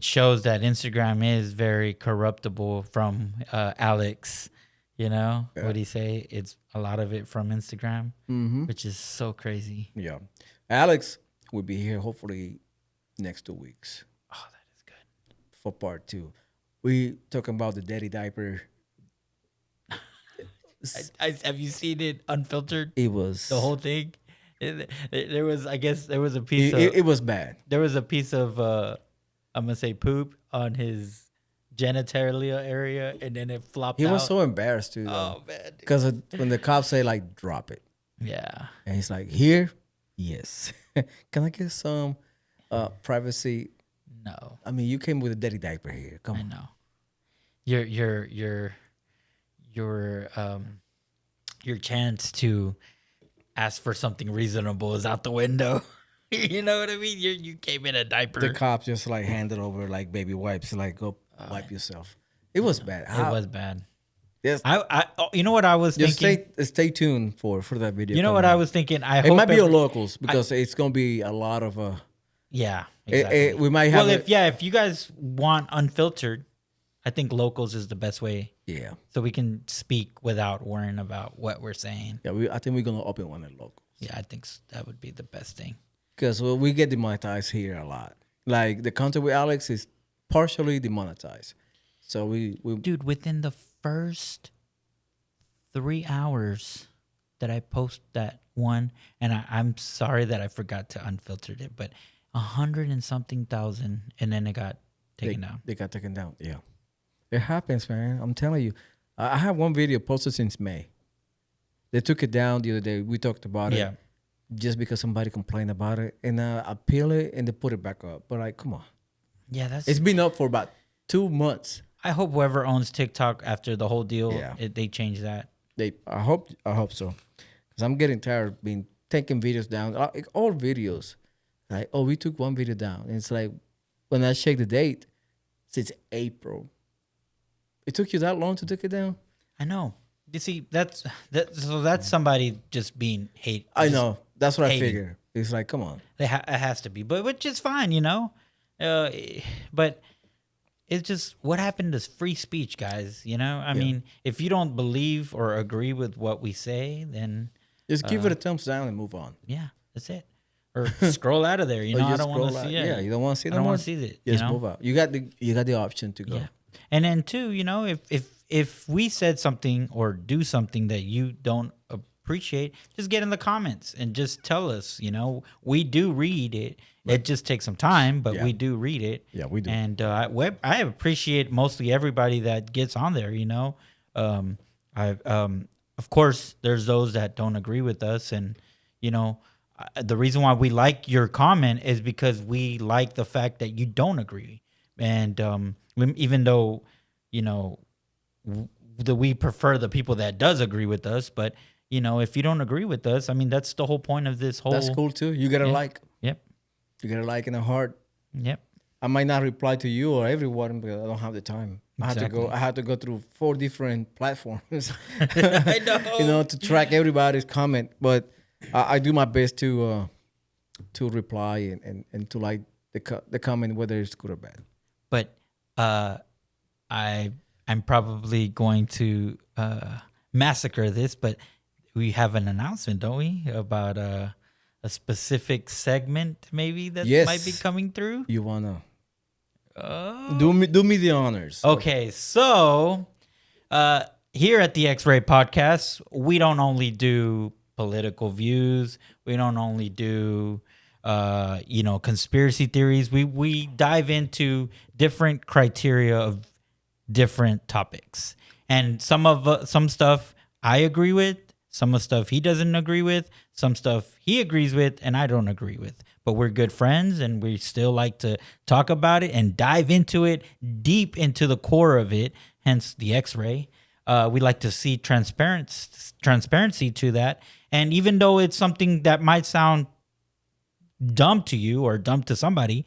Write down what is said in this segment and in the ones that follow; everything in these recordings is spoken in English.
shows that Instagram is very corruptible from Alex. You know, Yeah. what he say? It's a lot of it from Instagram, Mm-hmm. which is so crazy. Yeah. Alex will be here hopefully next 2 weeks Oh, that is good. for part 2. We talking about the daddy diaper. Have you seen it unfiltered? It was The whole thing. There was, I guess, there was a piece it was bad. there was a piece of I'm gonna say poop on his genitalia area, and then it flopped He out. was so embarrassed too, though, Oh man. because when the cops say like drop it, Yeah. and he's like, here, yes. Can I get some privacy? No, I mean, you came with a daddy diaper here. Come I on. know. Your chance to ask for something reasonable is out the window. You know what I mean? You came in a diaper. The cops just like handed over like baby wipes, like go wipe yourself. It was bad. It was bad. Yes. You know what I was Just thinking? stay tuned for that video. You know what coming I up. was thinking? It might be on locals because it's gonna be a lot of Yeah, exactly. we might have well, if you guys want unfiltered, I think locals is the best way, yeah. so we can speak without worrying about what we're saying. Yeah, I think we're gonna open one at locals. Yeah, I think that would be the best thing. Because we get demonetized here a lot. Like the content with Alex is partially demonetized. So we Dude, within the first 3 hours that I post that one, and I'm sorry that I forgot to unfilter it, but 100 and something thousand, and then it got taken down. They got taken down. Yeah. It happens, man. I'm telling you. I have one video posted since May. They took it down the other day. We talked about Yeah. it just because somebody complained about it. And I peel it and they put it back up. But like, come on. Yeah, that's. It's been up for about 2 months. I hope whoever owns TikTok after the whole deal, Yeah. they change that. I hope so. Because I'm getting tired of being taking videos down. Like, all videos. Like, oh, we took one video down. And it's like, when I check the date, since April. It took you that long to take it down? I know. You see, that's somebody just being hate. I just know. That's what hating. I figure. It's like, come on. It has to be, but which is fine, you know. But it's just what happened to free speech, guys. You know, I mean, if you don't believe or agree with what we say, then Just give it a thumbs down and move on. yeah, that's it. Or scroll out of there. You Or know, I just don't want scroll to see out. it. Yeah, you don't want to see it I no don't more? want to see it. Just you know? move out. You got the option to go. Yeah. And then too, you know, if we said something or do something that you don't appreciate, just get in the comments and just tell us. You know, we do read it. It just takes some time, but Yeah. we do read it. Yeah, we do. And I appreciate mostly everybody that gets on there. You know, of course, there's those that don't agree with us, and you know. The reason why we like your comment is because we like the fact that you don't agree, and even though you know we prefer the people that does agree with us, but you know if you don't agree with us, I mean that's the whole point of this whole. That's cool too. You got to like. Yep. You got to like in a heart. Yep. I might not reply to you or everyone because I don't have the time. Exactly. I had to go through 4 different platforms. I know. You know, to track everybody's comment, but I do my best to reply and to like the comment whether it's good or bad. But I'm probably going to massacre this, but we have an announcement, don't we, about a specific segment maybe that Yes. might be coming through. You wanna do me the honors. Okay, so here at the X-Ray Podcast, we don't only do political views. We don't only do conspiracy theories. We dive into different criteria of different topics, and some stuff I agree with, some of stuff he doesn't agree with, some stuff he agrees with, and I don't agree with. But we're good friends, and we still like to talk about it and dive into it deep into the core of it. Hence the X-ray. We like to see transparency to that. And even though it's something that might sound dumb to you or dumb to somebody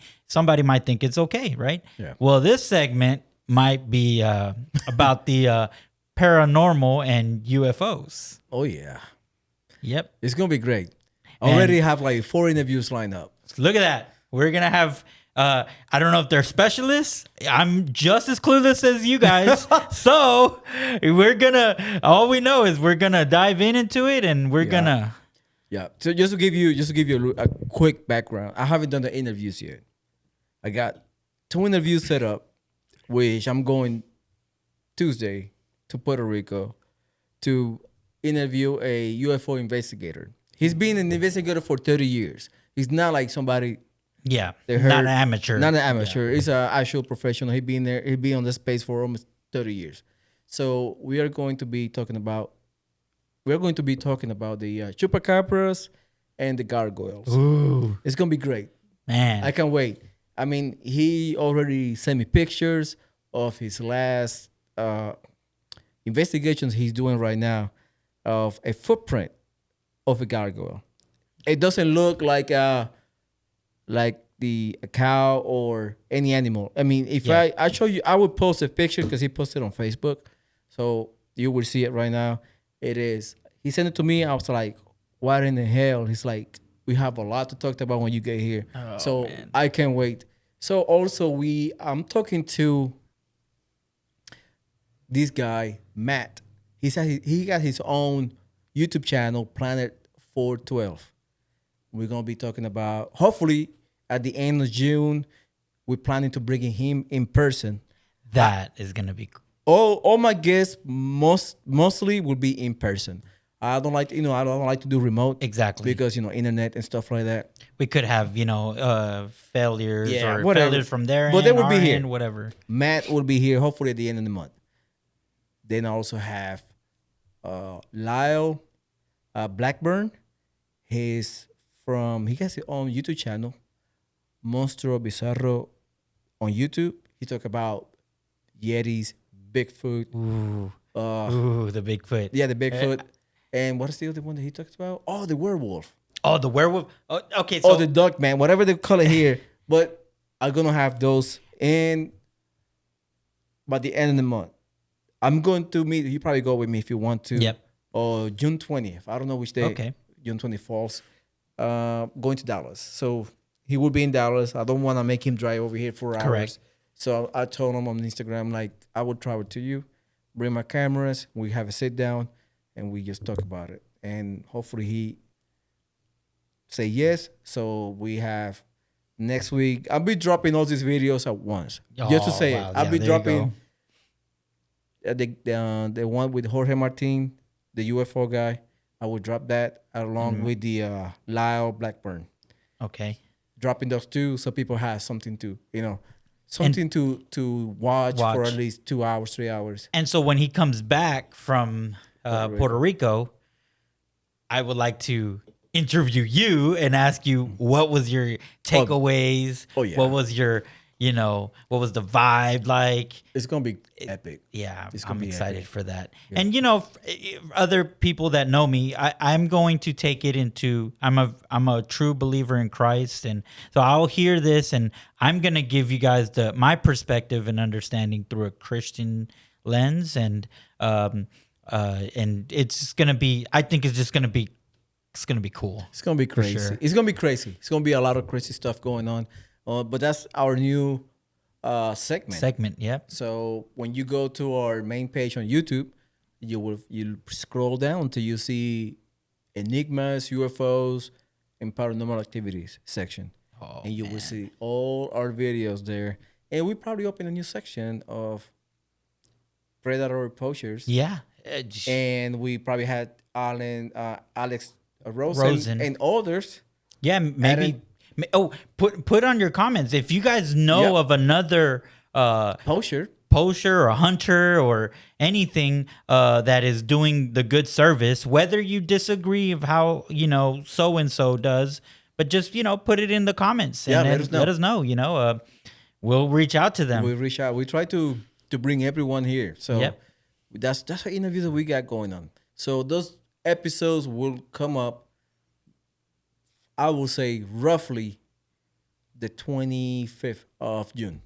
might think it's okay, right? Yeah. Well, this segment might be about the paranormal and UFOs. Oh yeah, Yep. it's gonna be great. I already have like 4 interviews lined up. Look at that. We're going to have I don't know if they're specialists. I'm just as clueless as you guys. So all we know is we're gonna dive into it, and we're Yeah. gonna. Yeah. So just to give you a quick background, I haven't done the interviews yet. I got 2 interviews set up, which I'm going Tuesday to Puerto Rico to interview a UFO investigator. He's been an investigator for 30 years. He's not like somebody Yeah, they not heard. an amateur. Not an Yeah. amateur. He's an actual professional. He been there. He been on this space for almost 30 years. So we are going to be talking about the chupacabras and the gargoyles. Ooh, It's gonna be great. man. I can't wait. I mean, he already sent me pictures of his last investigations he's doing right now of a footprint of a gargoyle. It doesn't look like the a cow or any animal. I mean, if Yeah. I show you, I would post a picture because he posted on Facebook, so you will see it right now. It is. He sent it to me. I was like, "What in the hell?" He's like, "We have a lot to talk about when you get here." Oh, So man. I can't wait. So also I'm talking to this guy Matt. He got his own YouTube channel, Planet 412. We're gonna be talking about hopefully at the end of June. We're planning to bring him in person. That is gonna be. All my guests mostly will be in person. I don't like I don't like to do remote Exactly. because internet and stuff like that. We could have failures Yeah, or whatever. failures from their But end, they will our be here. end, whatever. Matt will be here hopefully at the end of the month. Then I also have Lyle Blackburn. He has his own YouTube channel, Monstro Bizarro on YouTube. He talk about Yetis, Bigfoot, Ooh, uh, ooh, the Bigfoot. yeah, the Bigfoot, and what is the other one that he talks about? Oh, the werewolf. Oh, the werewolf. Oh, okay, Oh, so the duck man, whatever they call it here. But I'm gonna have those in by the end of the month. I'm going to meet. You probably go with me if you want to. Yep. Or June 20th. I don't know which day. Okay. June 20th falls. Going to Dallas. So he will be in Dallas. I don't want to make him drive over here for hours. Correct. So I told him on Instagram, like, I will travel to you, bring my cameras, we have a sit down, and we just talk about it. And hopefully he say yes. So we have next week. I'll be dropping all these videos at once. Just to Oh, say wow. it. I'll Yeah, be there you dropping the one with Jorge Martin, the UFO guy. I will drop that along with the Lyle Blackburn. Okay. Dropping those two so people have something to something to watch for Watch. at least 2 hours, 3 hours. And so when he comes back from Puerto Rico, I would like to interview you and ask you what was your takeaways? Oh, yeah. What was your, what was the vibe like? It's gonna be epic. Yeah, It's gonna I'm be excited epic. for that. And other people that know me, I'm going to take it into. I'm a true believer in Christ, and so I'll hear this, and I'm gonna give you guys my perspective and understanding through a Christian lens, and it's just gonna be. I think it's just gonna be. It's gonna be cool. It's gonna be crazy. sure. It's gonna be crazy. It's gonna be a lot of crazy stuff going on. But that's our new segment. Yep. So when you go to our main page on YouTube, you'll scroll down until you see enigmas, UFOs, and paranormal activities section, and you will see all our videos there. And we probably open a new section of predatory poachers. Yeah. And we probably had Alex Rosen. Rosen and others. Yeah, maybe. Put on your comments if you guys know Yep. of another Poacher. poacher or hunter or anything that is doing the good service. Whether you disagree of how so and so does, but just put it in the comments and then let us know. We'll reach out to them. We reach out. We try to bring everyone here. So Yep. that's the interview that we got going on. So those episodes will come up. I will say roughly the 25th of June,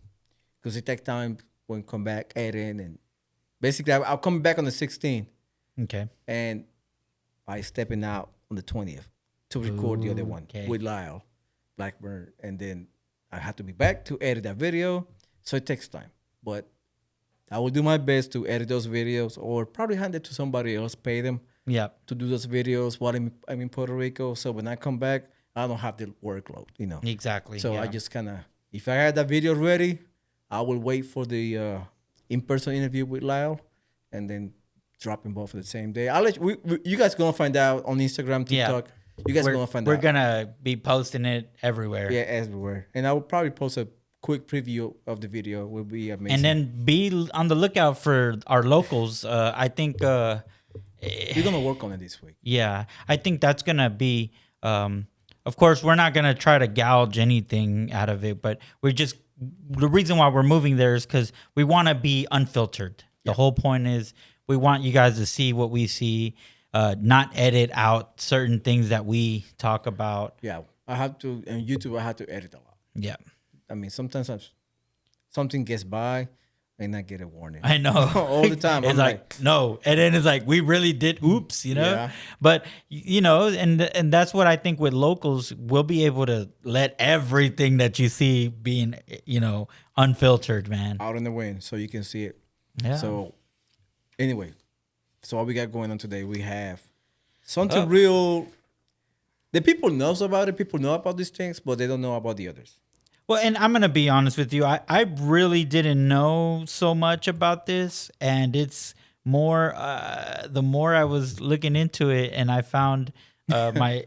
because it takes time when come back, edit, and basically I'll come back on the 16th, Okay. and I stepping out on the 20th to record the other one Okay. with Lyle Blackburn, and then I have to be back to edit that video, so it takes time. But I will do my best to edit those videos, or probably hand it to somebody else, pay them Yeah. to do those videos while I'm in Puerto Rico. So when I come back, I don't have the workload. Exactly. So yeah. I just kind of, if I had that video ready, I will wait for the in-person interview with Lyle, and then drop them both for the same day. I'll let you guys gonna find out on Instagram, Yeah. TikTok. You guys we're, gonna find we're out. gonna be posting it everywhere. Yeah, everywhere. And I will probably post a quick preview of the video. Will be amazing. And then be on the lookout for our locals. I think we're gonna work on it this week. yeah, I think that's gonna be. Of course, we're not gonna try to gouge anything out of it, but we're just the reason why we're moving there is because we want to be unfiltered. The whole point is we want you guys to see what we see, not edit out certain things that we talk about. Yeah, I have to on YouTube. I have to edit a lot. Yeah, I mean, sometimes something gets by, and I get a warning. I know all the time. It's I'm like no, and then it's like we really did. Oops, Yeah. But and that's what I think with locals, we'll be able to let everything that you see being unfiltered, man. out in the wind, so you can see it. Yeah. So, anyway, so what we got going on today? We have something real. The people knows about it. People know about these things, but they don't know about the others. Well, and I'm gonna be honest with you. I really didn't know so much about this, and it's more the more I was looking into it, and I found I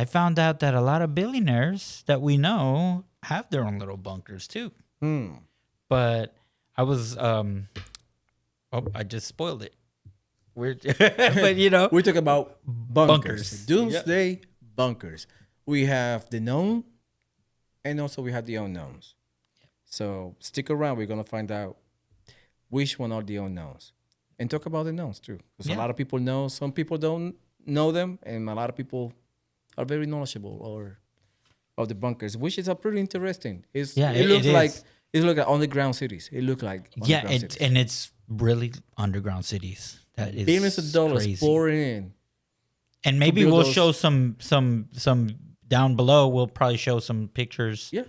found out that a lot of billionaires that we know have their own little bunkers too. But I was I just spoiled it. Weird, but We're talking about bunkers. Bunkers. Doomsday bunkers. We have the known, and also we have the unknowns. So stick around. We're gonna find out which one are the unknowns, and talk about the knowns too. Because a lot of people know. Some people don't know them, and a lot of people are very knowledgeable of the bunkers, which is pretty interesting. It looks like underground cities. It looks like underground cities. and it's really underground cities. That is Billions of dollars crazy. pouring in. And maybe build we'll those- show some down below. We'll probably show some pictures. Yeah,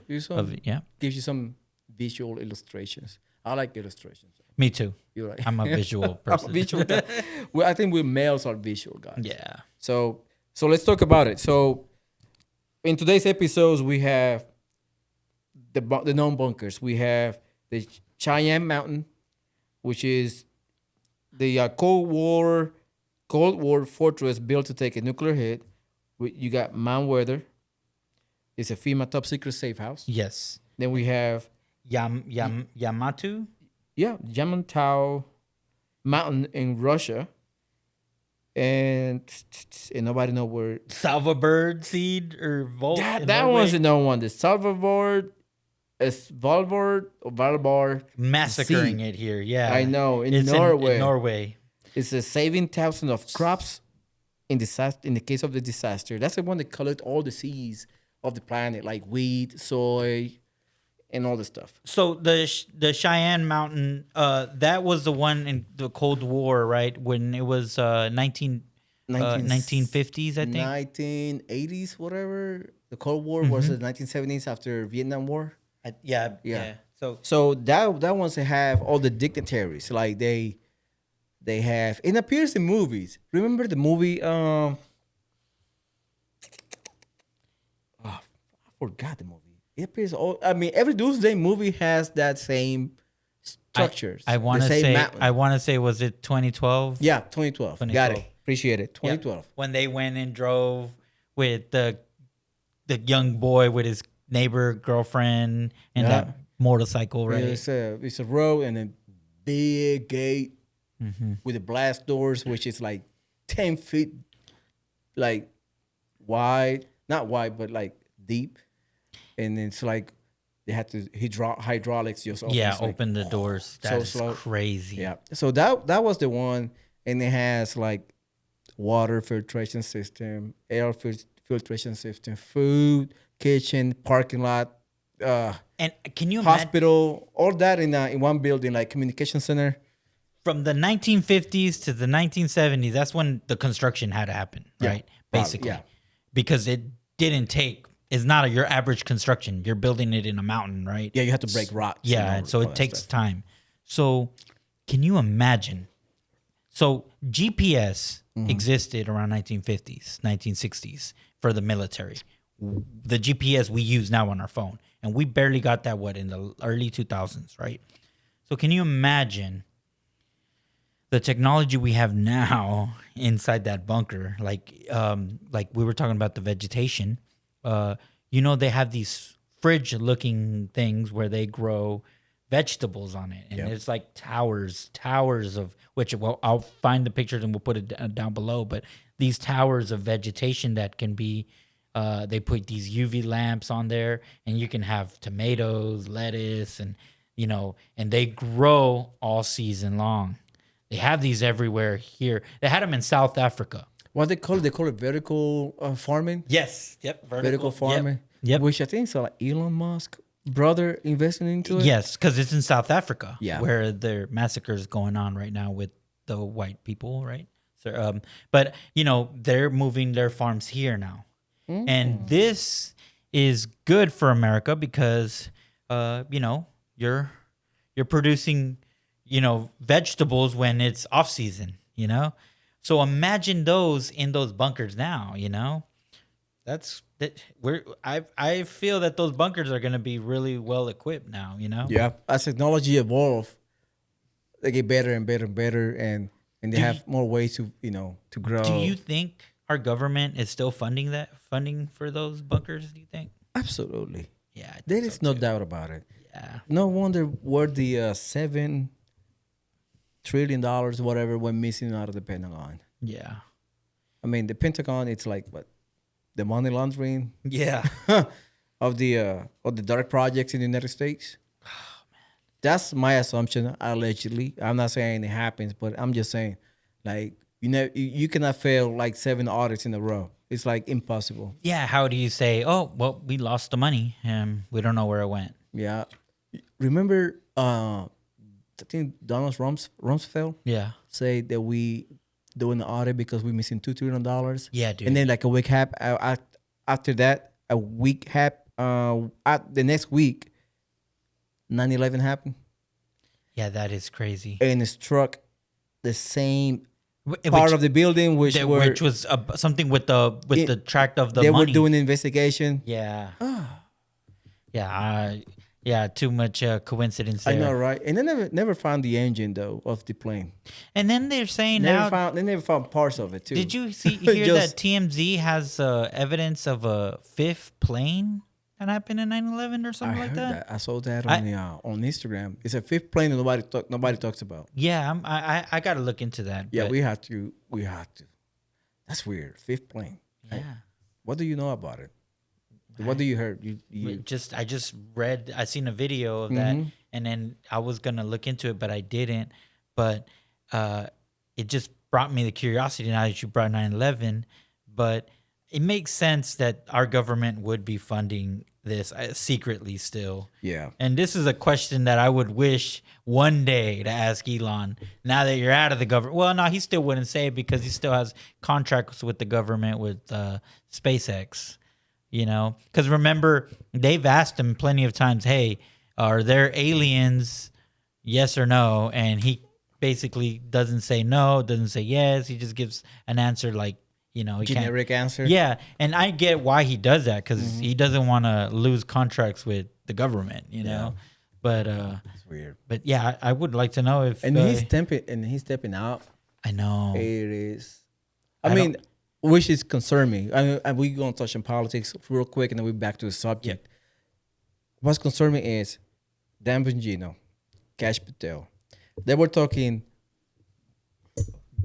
gives you some visual illustrations. I like illustrations. Me too. You're right. I'm a visual I'm a person. visual guy. Well, I think we males are visual guys. Yeah. So let's talk about it. So in today's episodes, we have the known bunkers. We have the Cheyenne Mountain, which is the Cold War fortress built to take a nuclear hit. You got Mount Weather. It's a FEMA top secret safe house. Yes. Then we have Yamatu. Yamantau Mountain in Russia. And nobody know where. Salvabird seed or Volt. That one's the known one. The Svalbard massacring Sea. it here. Yeah. I know. It's Norway. in Norway. It's a saving thousands of crops in the case of the disaster. That's the one that collect all the seeds of the planet, like wheat, soy, and all the stuff. So the Cheyenne Mountain, that was the one in the Cold War, right? When it was 1950s, I think. 1980s, whatever. The Cold War was the 1970s after Vietnam War. Yeah. So that ones that have all the dignitaries, like they have. It appears in movies. Remember the movie? I forgot the movie. It appears every Doomsday movie has that same structures. I want to say, was it 2012? Yeah, 2012. Got it. Appreciate it. 2012. Yep. When they went and drove with the young boy with his neighbor girlfriend and that motorcycle, right? Yeah, it's a road and a big gate with the blast doors, which is like 10 feet, like wide, not wide, but like deep. And it's like they had to hydraulics just open the doors. That's slow. crazy. Yeah. So that was the one, and it has like water filtration system, air filtration system, food, kitchen, parking lot, and can you imagine hospital, all that in one building, like communication center. From the 1950s to the 1970s? That's when the construction had to happen, right? Basically, yeah. Because it didn't take is not your average construction. You're building it in a mountain, right? Yeah, you have to break rocks. Yeah, and so it takes time. So can you imagine? So GPS existed around 1950s, 1960s for the military. The GPS we use now on our phone, and we barely got that in the early 2000s, right? So can you imagine the technology we have now inside that bunker? Like we were talking about the vegetation. They have these fridge-looking things where they grow vegetables on it, and it's like towers of which. Well, I'll find the pictures and we'll put it down below. But these towers of vegetation that can be, they put these UV lamps on there, and you can have tomatoes, lettuce, and and they grow all season long. They have these everywhere here. They had them in South Africa. What they call it? They call it vertical farming. Yes. Yep. Vertical farming. Yep. Which I think so. Like Elon Musk brother investing into it. Yes, because it's in South Africa. Yeah. Where there massacres going on right now with the white people, right? So, but they're moving their farms here now, and this is good for America because you're producing vegetables when it's off season. So imagine those in those bunkers now. I feel that those bunkers are going to be really well equipped now. Yeah. As technology evolve, they get better and better and better, and they have more ways to to grow. Do you think our government is still funding for those bunkers? Do you think? Absolutely. Yeah, I think There so is no too. doubt about it. Yeah, No wonder where the $7 trillion whatever went missing out of the Pentagon. yeah, I mean, the Pentagon, it's like what, the money laundering yeah. of the dark projects in the United States. That's my assumption, allegedly. I'm not saying it happens, but I'm just saying, like, you cannot fail like 7 audits in a row. It's like impossible. Yeah, how do you say, oh, well, we lost the money and we don't know where it went? Yeah. Remember, I think Donald Rumsfeld Yeah. say that we doing the audit because we missing $2 trillion. Yeah, dude. And then like a week after that, the next week, 9/11 happened, Yeah, that is crazy. and it struck the same Which, part of the building which was something with the tract of the they money. were doing the investigation. Yeah. Yeah, too much coincidence I there. know, right? And they never found the engine though of the plane. And then they're saying They never found parts of it too. did you hear Just- that TMZ has evidence of a 5th plane that happened in 9/11 or I something like heard that? that. I saw that on Instagram. It's a 5th plane that nobody talks about. Yeah, I got to look into that. Yeah, but we have to. That's weird. 5th plane. yeah. What do you know about it? What do you heard? You I just read. I seen a video of that, and then I was gonna look into it, but I didn't. But it just brought me the curiosity now that you brought 9/11. But it makes sense that our government would be funding this secretly still. yeah. And this is a question that I would wish one day to ask Elon. Now that you're out of the government, well, no, he still wouldn't say it because he still has contracts with the government with SpaceX. Because remember, they've asked him plenty of times, hey, are there aliens? Yes or no? And he basically doesn't say no, doesn't say yes. He just gives an answer like, he Generic answer. Yeah. And I get why he does that because he doesn't want to lose contracts with the government, know? But, It's weird. but yeah, I would like to know if. And he's stepping out. I know. It is. I mean, which is concern me. And we're going to touch on politics real quick and then we're back to the subject. What's concerned me is Dan Bongino, Cash Patel. They were talking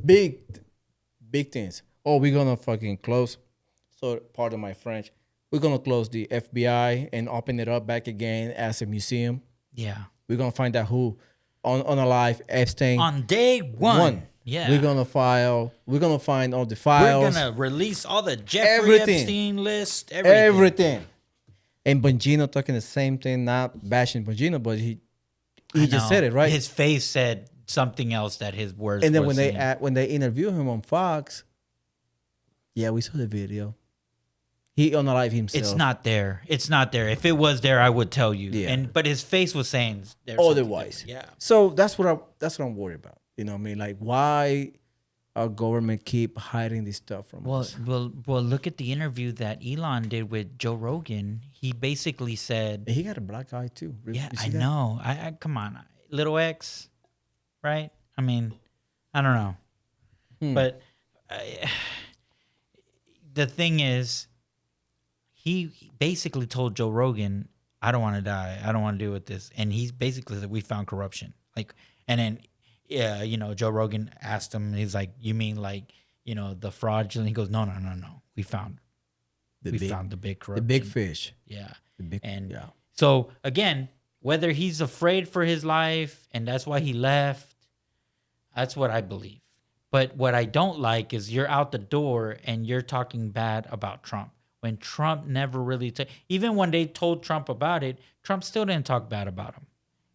big things. Oh, we're going to fucking close. So, pardon my French. We're going to close the FBI and open it up back again as a museum. Yeah. We're going to find out who on alive Epstein. On day one. Yeah. We're gonna find all the files. We're gonna release all the Jeffrey Everything. Epstein list. Everything. And Bongino talking the same thing, not bashing Bongino, but he just said it, right? His face said something else that his words. And then were when they interview him on Fox, yeah, we saw the video. He unalive It's himself. not there. It's not there. If it was there, I would tell you. Yeah. But his face was saying there's something Otherwise, different. Yeah. so that's what I'm worried about. You know what I mean? Like, why our government keep hiding this stuff from Well, us? well. Look at the interview that Elon did with Joe Rogan. He basically said, And he got a black eye too. "Yeah, You I see that? know. I come on, little X, right? I mean, I don't know, but the thing is, he basically told Joe Rogan, "I don't want to die. I don't want to deal with this." And he's basically said, "We found corruption." Like, and then, yeah, Joe Rogan asked him, he's like, "You mean like, the fraudulent?" He goes, "No, no, no, no. We found the big The corruption." big fish. Yeah. The big And yeah. so again, whether he's afraid for his life and that's why he left, that's what I believe. But what I don't like is you're out the door and you're talking bad about Trump when Trump never really even when they told Trump about it, Trump still didn't talk bad about him.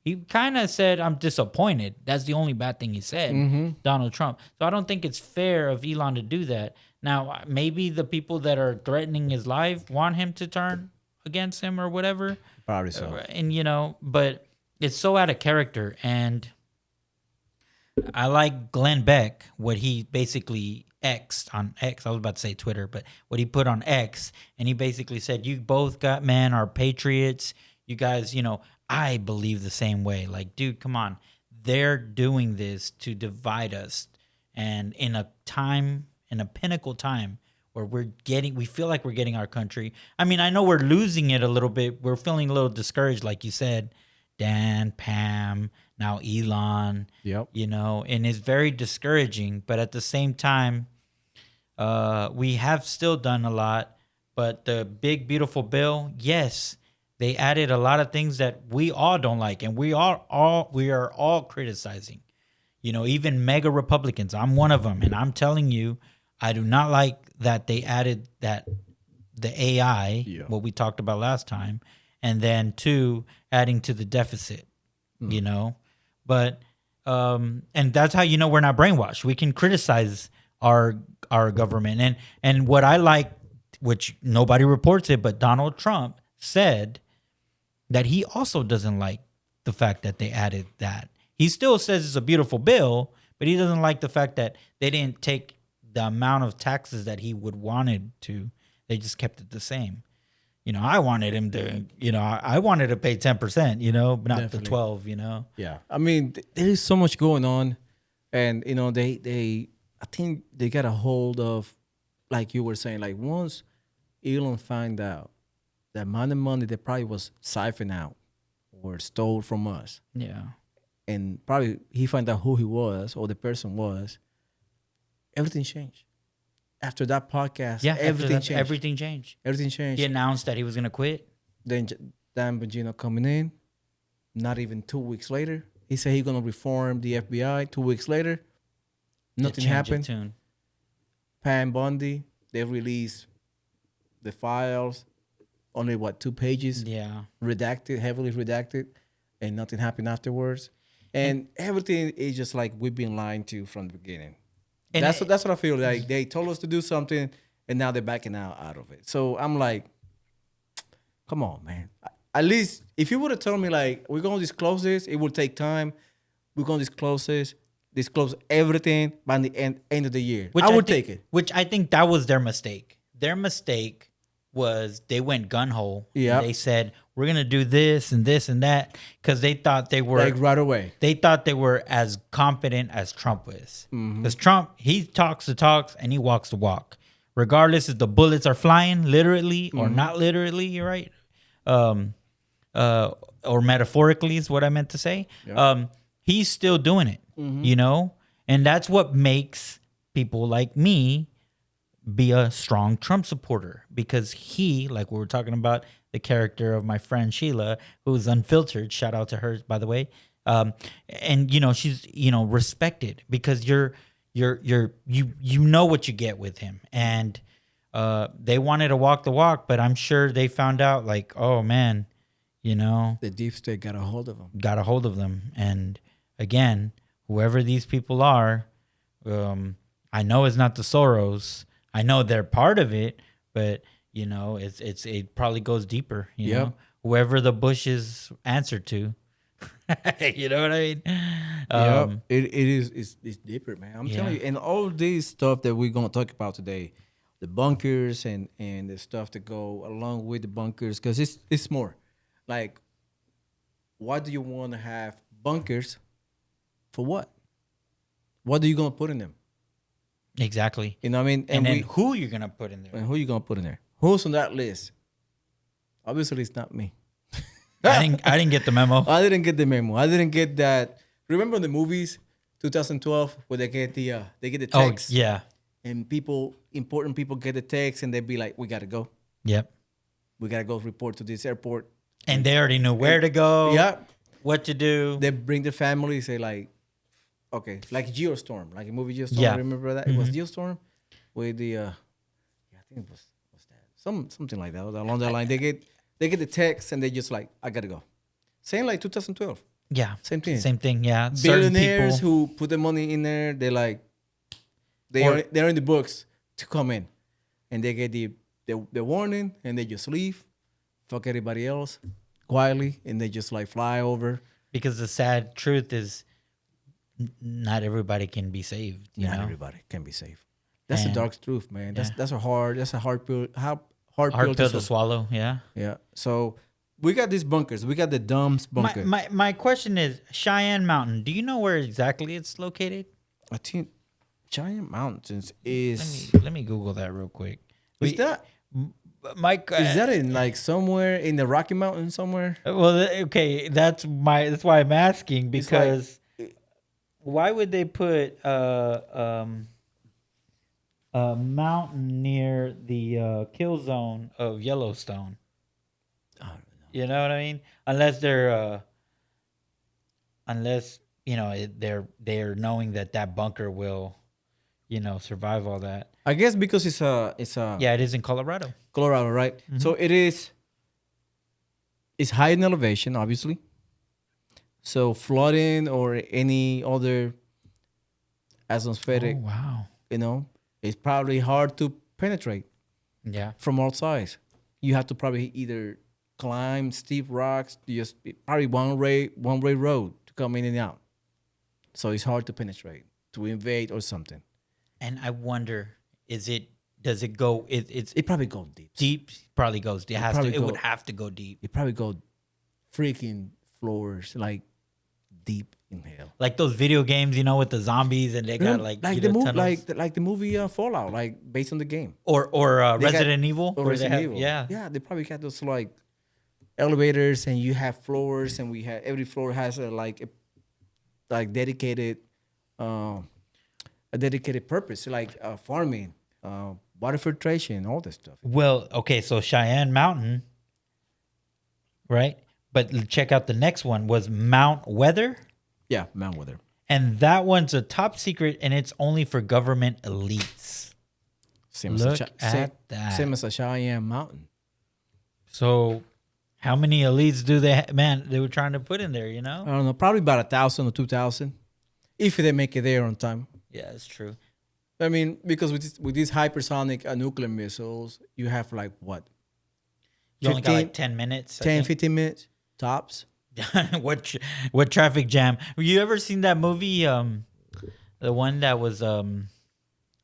He kind of said, "I'm disappointed." That's the only bad thing he said, Donald Trump. So I don't think it's fair of Elon to do that. Now, maybe the people that are threatening his life want him to turn against him or whatever. Probably so. And, but it's so out of character. And I like Glenn Beck, what he basically X'd on X. I was about to say Twitter, but what he put on X. And he basically said, "You both got men are patriots. You guys, I believe the same way." Like, dude, come on. They're doing this to divide us. And in a pinnacle time where we feel like we're getting our country. I mean, I know we're losing it a little bit. We're feeling a little discouraged, like you said, Dan, Pam, now Elon, Yep. And it's very discouraging. But at the same time, we have still done a lot. But the big, beautiful bill, yes, they added a lot of things that we all don't like. And we are all criticizing. Even mega Republicans. I'm one of them. And I'm telling you, I do not like that they added the AI, what we talked about last time, and then two, adding to the deficit, But and that's how we're not brainwashed. We can criticize our government. And what I like, which nobody reports it, but Donald Trump said that he also doesn't like the fact that they added that. He still says it's a beautiful bill, but he doesn't like the fact that they didn't take the amount of taxes that he would wanted to. They just kept it the same. I wanted him to, I wanted to pay 10%, but not Definitely. the 12, Yeah. I mean, there is so much going on, and I think they got a hold of, like you were saying, like once Elon find out the amount of money that probably was siphoned out or stole from us, Yeah. and probably he found out who he was or the person was, everything changed. After that podcast, Yeah. everything changed. Everything changed. Everything changed. He announced that he was going to quit. Then Dan Bongino coming in, not even 2 weeks later, he said he's gonna reform the FBI. 2 weeks later, nothing happened. Tune. Pam Bondi, they released the files, only 2 pages, Yeah. redacted, heavily redacted, and nothing happened afterwards. And everything is just like we've been lied to from the beginning. And That's what I feel like. They told us to do something, and now they're backing out of it. So I'm like, come on, man. At least if you would have told me like we're gonna disclose this, it will take time. We're gonna disclose everything by the end of the year. I would take it. Which I think that was their mistake. Their mistake was they went gun ho. Yeah. They said we're gonna do this and this and that because they thought they were Like right away. They thought they were as competent as Trump is. Because Trump, he talks the talks and he walks the walk, regardless if the bullets are flying literally or not literally. You're right. Or metaphorically is what I meant to say. Yeah. He's still doing it, and that's what makes people like me be a strong Trump supporter, because he, like we were talking about the character of my friend Sheila, who's unfiltered. Shout out to her, by the way. And she's respected because you know what you get with him, and they wanted to walk the walk, but I'm sure they found out like, oh man, The deep state got a hold of them. And again, whoever these people are, I know it's not the Soros. I know they're part of it, but You know, it probably goes deeper. You Yep. know, whoever the Bush is answered to. You know what I mean? Yep. Um, It is it's deeper, man. I'm telling yeah, you, and all this stuff that we're gonna talk about today, the bunkers and the stuff that go along with the bunkers, because it's more like, why do you want to have bunkers for what? What are you gonna put in them? exactly. You know what I mean? And And then we who you're gonna put in there? and who you gonna put in there? Who's on that list? Obviously, it's not me. I didn't get the memo. I didn't get the memo. I didn't get that. Remember the movies, 2012, where they get the Oh text, yeah, and important people get the text, and they be like, "We gotta go. yep. We gotta go report to this airport." And they already knew where to go, Yeah, what to do. they bring their family. Say like, okay, like Geostorm, like a movie Geostorm. Yeah. Remember that? It was Geostorm with the yeah, I think it was that something like that along that line. They get the text, and they just like, I gotta go. Same like 2012. Yeah, Same thing. same thing. Yeah, certain Billionaires people. who put the money in there, they're like, Or- they're in the books to come in, and they get the warning, and they just leave, fuck everybody else quietly, and they just like fly over. Because the sad truth is, not everybody can be saved. You Not know, everybody can be safe. That's the And- dark truth, man. That's yeah. that's a hard pill. Hard hard pill to swallow. swallow. Yeah. Yeah. So we got these bunkers. We got the Dumbs bunker. My question is Cheyenne Mountain. Do you know where exactly it's located? I think Giant Mountains is Let me Google that real quick. is that Mike? is that in like somewhere in the Rocky Mountains somewhere? Well, okay, that's why I'm asking, It's like- because why would they put a mountain near the kill zone of Yellowstone? I don't know. You know what I mean? Unless they're unless they're knowing that bunker will survive all that. I guess because it's Yeah, it is in Colorado. Colorado, right? So it's high in elevation, obviously. So flooding or any other atmospheric, Wow. it's probably hard to penetrate Yeah. from all sides. You have to probably either climb steep rocks, just probably one way road to come in and out. So it's hard to penetrate, to invade or something. And I wonder, does it go? It's It probably go deep. deep. Probably goes. It has to. probably It would go- have to go deep. It probably go freaking floors, like deep in hell. Like those video games, with the zombies, and they got Remember, like the movie, tunnels. like the movie Fallout, like based on the game. or They got- Resident Evil, Or where they Resident have- Evil. Yeah. Yeah, they probably got those like elevators, and you have floors, and every floor has dedicated, a dedicated purpose, like farming, water filtration, all this stuff. Well, okay, so Cheyenne Mountain, right? But check out the next one was Mount Weather, Yeah, Mount Weather. and that one's a top secret, and it's only for government elites. Same Look as at that. Same as a Cheyenne Mountain. So, how many elites do they? They were trying to put in there. I don't know, probably about 1,000 or 2,000, if they make it there on time. Yeah, it's true. I mean, because with these hypersonic nuclear missiles, you have like what? You only got 15 like 10 minutes. I 10, think. 15 minutes tops. what traffic jam? You ever seen that movie? The one that was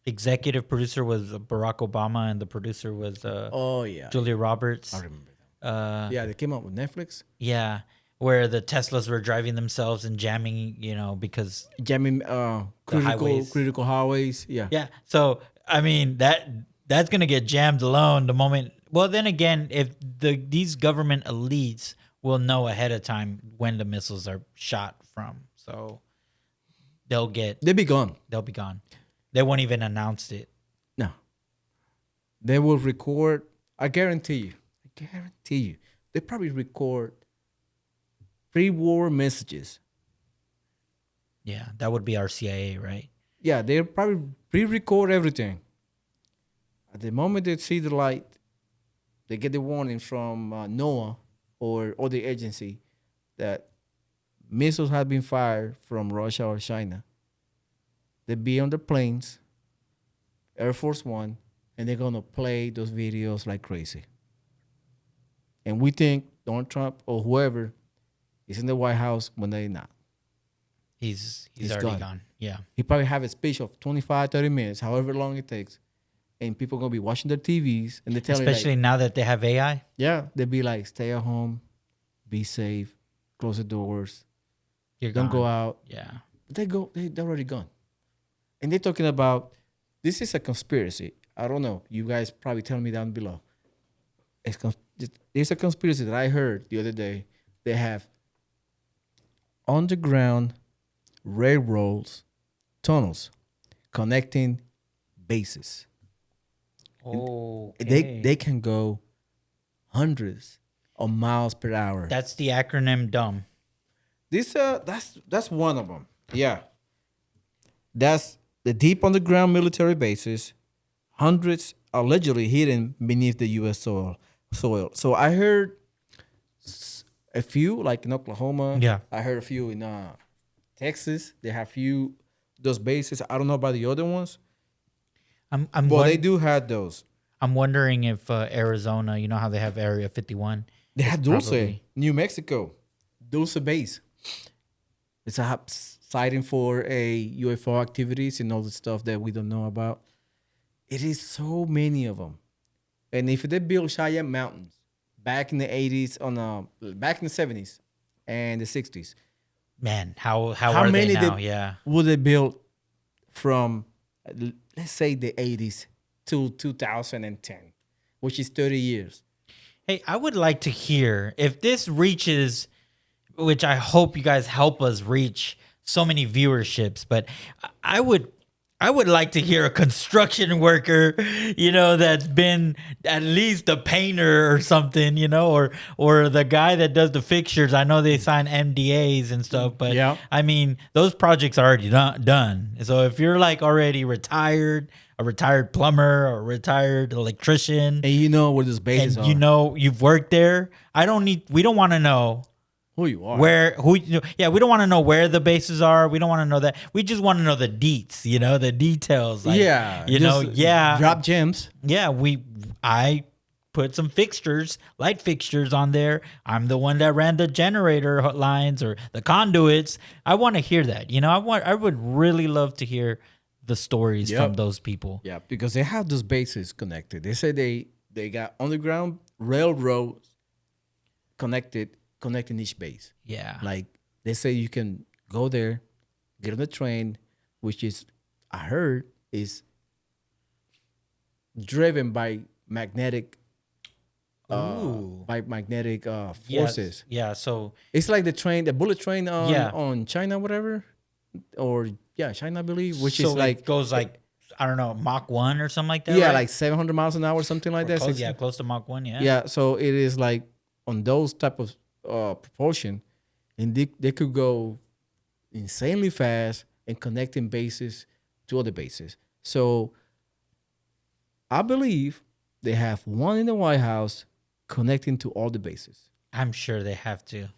executive producer was Barack Obama, and the producer was Oh yeah, Julia Roberts. I remember that. Yeah, they came out with Netflix. Yeah, where the Teslas were driving themselves and jamming, because Jamming highways. critical highways. Yeah. yeah. So I mean that's gonna get jammed alone the moment. Well, then again, if these government elites will know ahead of time when the missiles are shot from, so they'll They be gone. be gone. They won't even announce it. No. They will record. I guarantee you. They probably record pre-war messages. Yeah, that would be our CIA, right? Yeah, they probably pre-record everything. At the moment they see the light, they get the warning from NOAA or the agency that missiles have been fired from Russia or China. They be on the planes, Air Force One, and they're gonna play those videos like crazy. And we think Donald Trump or whoever is in the White House when they're not. He's It's already gone. gone. Yeah. He probably have a speech of 25, 30 minutes, however long it takes. And people going to be watching their TVs and they're telling you, Especially like, now that they have AI. yeah, they'll be like, stay at home, be safe, close the doors, You're don't gone. go out. Yeah. But they're already gone. And they're talking about, this is a conspiracy. I don't know. You guys probably tell me down below. There's a conspiracy that I heard the other day. They have underground railroads, tunnels connecting bases. Oh. They can go hundreds of miles per hour. That's the acronym DUMB. This that's one of them. Yeah, that's the deep underground military bases, hundreds allegedly hidden beneath the U.S. soil. So I heard a few, like in Oklahoma. Yeah. I heard a few in Texas. They have few those bases. I don't know about the other ones. Well, they do have those. I'm wondering if Arizona, you know how they have Area 51. They have It's Dulce, probably- New Mexico, Dulce base. It's a sighting for a UFO activities and all the stuff that we don't know about. It is so many of them, and if they build Cheyenne Mountains back in the 80s, back in the 70s and the 60s, Man, how are many they now? did- Yeah. would they build from let's say the 80s to 2010, which is 30 years? Hey, I would like to hear if this reaches, which I hope you guys help us reach so many viewerships, but I would like to hear a construction worker, that's been at least a painter or something, or the guy that does the fixtures. I know they sign MDAs and stuff, but Yeah. I mean, those projects are already done. So if you're like already retired, a retired plumber or retired electrician, And you know where those bases and are. you've worked there, we don't want to know Who you are? we don't want to know where the bases are. We don't want to know that. We just want to know the deets, the details. Like, just drop gems. Yeah, I put some light fixtures on there. I'm the one that ran the generator lines or the conduits. I want to hear that. I would really love to hear the stories from those people. Yeah, because they have those bases connected. They say they got underground railroads connecting each base. Yeah. Like they say you can go there, get on the train, which is I heard is driven by magnetic Ooh. forces. Yeah, so It's like the bullet train on China, whatever. Or China, I believe, which is like it goes like, I don't know, Mach 1 or something like that. yeah, right? like 700 miles an hour, something like that. Close to Mach 1, yeah. Yeah, so it is like on those type of proportion, and they could go insanely fast and connecting bases to other bases. So I believe they have one in the White House connecting to all the bases. I'm sure they have to.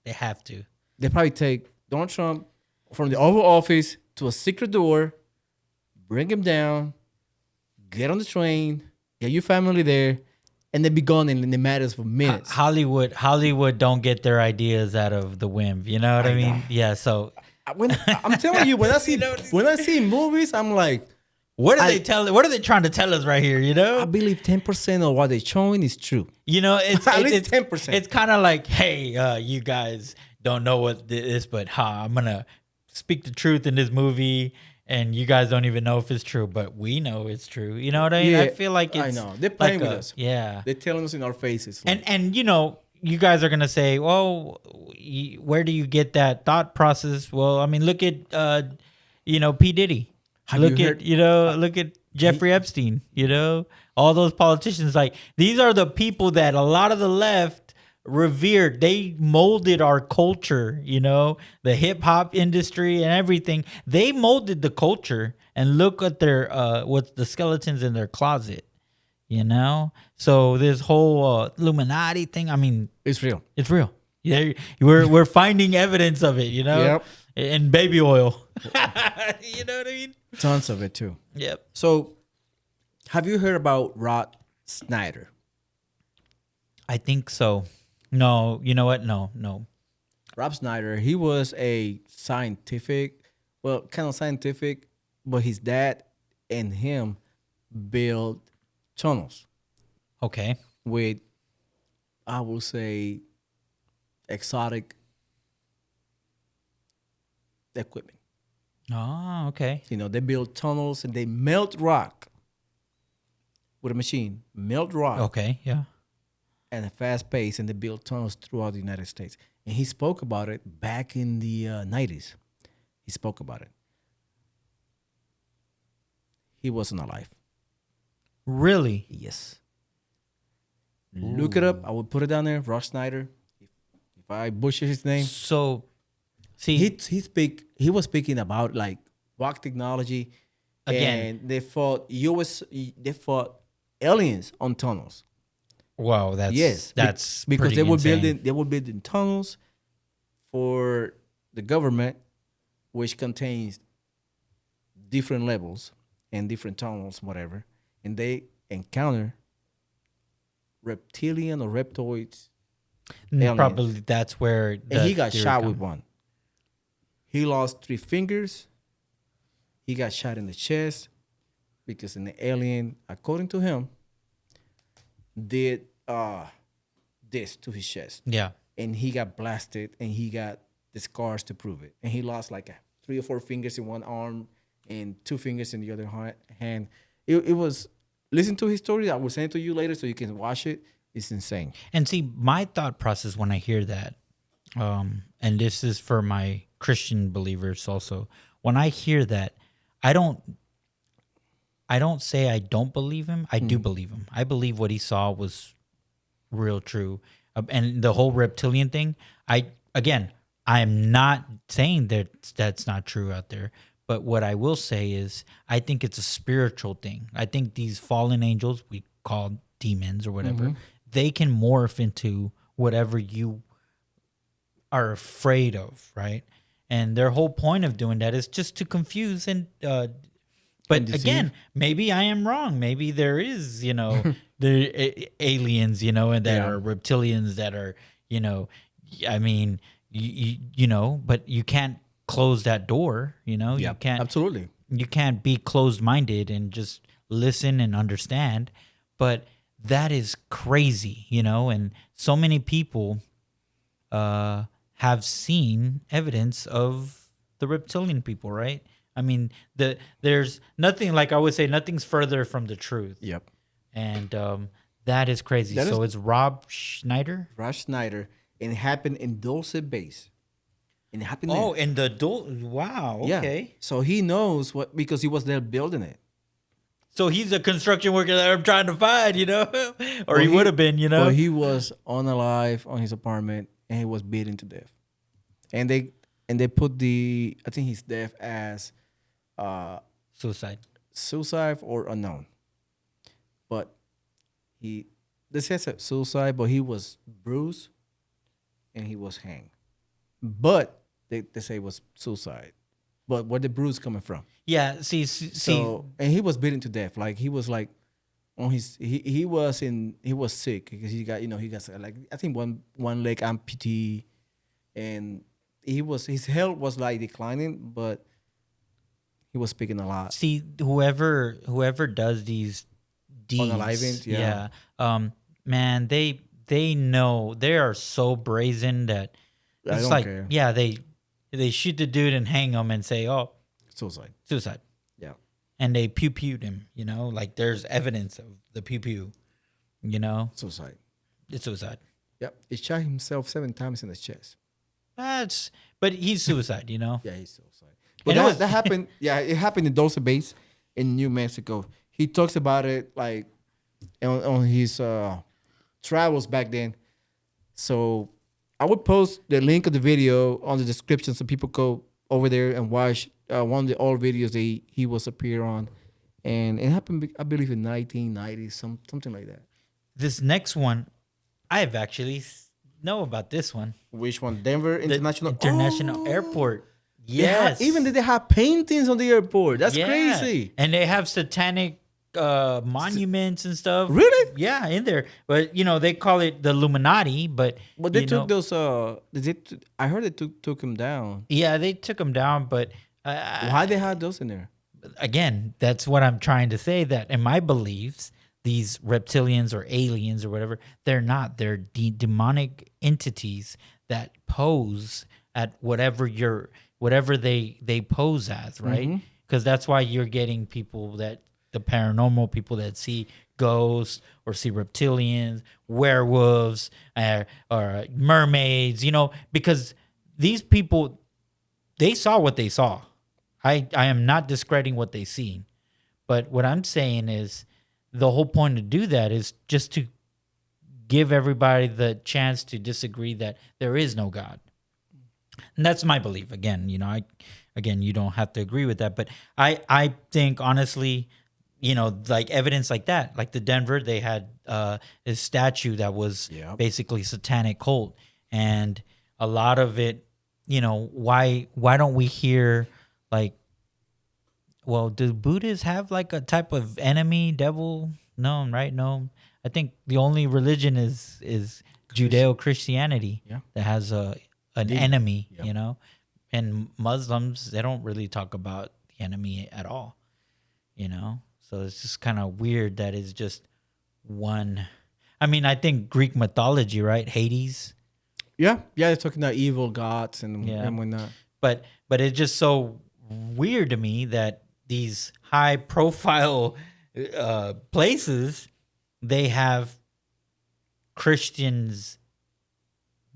They have to. They probably take Donald Trump from the Oval Office to a secret door, bring him down, get on the train, get your family there, and they be gone in the matters of minutes. Hollywood don't get their ideas out of the whim. You know what I mean? know. Yeah. So I'm telling you, when I see movies, I'm like, what are they telling? What are they trying to tell us right here? I believe 10% of what they're showing is true. It's At least 10%. It's kind of like, hey, you guys don't know what this is, but I'm gonna speak the truth in this movie, and you guys don't even know if it's true, but we know it's true. You know what I mean? I feel like it's I know they're playing like with us. Yeah, They're telling us in our faces. Like, and you guys are gonna say, well, where do you get that thought process? Well, I mean, look at P. Diddy. Look at Jeffrey Epstein. All those politicians. Like, these are the people that a lot of the left revered. They molded our culture. The hip hop industry and everything. They molded the culture. And look at their what's the skeletons in their closet. So this whole Illuminati thing. I mean, it's real. It's real. Yeah, we're finding evidence of it. Yep. And baby oil. You know what I mean? Tons of it too. Yep. So Have you heard about Rod Snyder? I think so. No, you know what? No, no. Rob Snyder, he was a kind of scientific, but his dad and him built tunnels Okay. with, I will say, exotic equipment. Oh, okay. You know, they build tunnels and they melt rock with a machine, melt rock Okay. Yeah. at a fast pace, and they build tunnels throughout the United States. And he spoke about it back in the 90s. He spoke about it. He wasn't alive. Really? Yes. Look it up. I will put it down there. Ross Snyder. If I butcher his name, So, see, he was speaking about like rock technology, again, and they fought aliens on tunnels. wow, Yes, that's because pretty insane. they were building tunnels for the government, which contains different levels and different tunnels, whatever, and they encounter reptilian or reptoids, aliens. Probably that's where And the he got theory shot come. with one. He lost 3 fingers. He got shot in the chest because an alien, according to him, did this to his chest, Yeah. and he got blasted, and he got the scars to prove it, and he lost like 3 or 4 fingers in one arm and 2 fingers in the other hand. It was, listen to his story. I will send it to you later so you can watch it. It's insane. And see, my thought process when I hear that, and this is for my Christian believers also. When I hear that, I don't say I don't believe him. I do believe him. I believe what he saw was real true. And the whole reptilian thing, I'm not saying that that's not true out there. But what I will say is I think it's a spiritual thing. I think these fallen angels, we call demons or whatever, they can morph into whatever you are afraid of, right? And their whole point of doing that is just to confuse and but deceive. again, maybe I am wrong. Maybe there is, the aliens, and that Yeah. are reptilians that are, I mean, but you can't close that door, you can't Absolutely. you can't be closed-minded and just listen and understand. But that is crazy, and so many people have seen evidence of the reptilian people, right? I mean, there's nothing, like I would say, nothing's further from the truth. Yep. And that is crazy. That So is- it's Rob Schneider. Rush Snyder, and it happened in Dulce Base. And it happened Oh, there. and wow. Yeah. Okay. So he knows what, because he was there building it. So he's a construction worker that I'm trying to find, or he Well, would have been, But he was unalive on his apartment, and he was beaten to death. And they put I think his death as Suicide. suicide or unknown. But they said suicide, but he was bruised and he was hanged. But they say it was suicide. But where the bruise coming from? Yeah. See. So, and he was beaten to death. Like he was like on his he was sick because he got like, I think one leg amputee, and his health was like declining, but he was speaking a lot. See, whoever does these deeds, Unaliving, yeah. Man, they know, they are so brazen that I it's don't like, care. yeah, they shoot the dude and hang him and say, oh, Suicide. suicide, Yeah. and they pewed him. Like there's evidence of the pew. Suicide. It's suicide. Yep. He shot himself 7 times in the chest. But he's suicide. Yeah, he's suicide. But And it was- that happened. Yeah, it happened in Dulce Base in New Mexico. He talks about it like on his travels back then. So I would post the link of the video on the description so people go over there and watch one of the old videos he was appear on. And it happened, I believe, in 1990, something like that. This next one, I've actually know about this one. Which one? Denver The International Airport. They Yes. even did they have paintings on the airport? That's Yeah. crazy. And they have satanic monuments and stuff. Really? Yeah, in there. But they call it the Illuminati. But But they took those. I heard they took him down. yeah, they took them down. But Why they had those in there? again, that's what I'm trying to say. That in my beliefs, these reptilians or aliens or whatever, they're not. They're demonic entities that pose at whatever they pose as, right? Because that's why you're getting people that the paranormal people that see ghosts or see reptilians, werewolves, or mermaids. Because these people they saw what they saw. I am not discrediting what they seen, but what I'm saying is the whole point to do that is just to give everybody the chance to disagree that there is no God. And that's my belief. Again, you don't have to agree with that, but I think honestly, like evidence like that, like the Denver, they had a statue that was basically satanic cult, and a lot of it, why don't we hear like, well, do Buddhists have like a type of enemy, devil? No, right? No, I think the only religion is Judeo Christianity that has an enemy, and Muslims, they don't really talk about the enemy at all, So it's just kind of weird that it's just one. I mean, I think Greek mythology, right? Hades. Yeah, they're talking about evil gods and whatnot. But it's just so weird to me that these high profile places, they have Christians,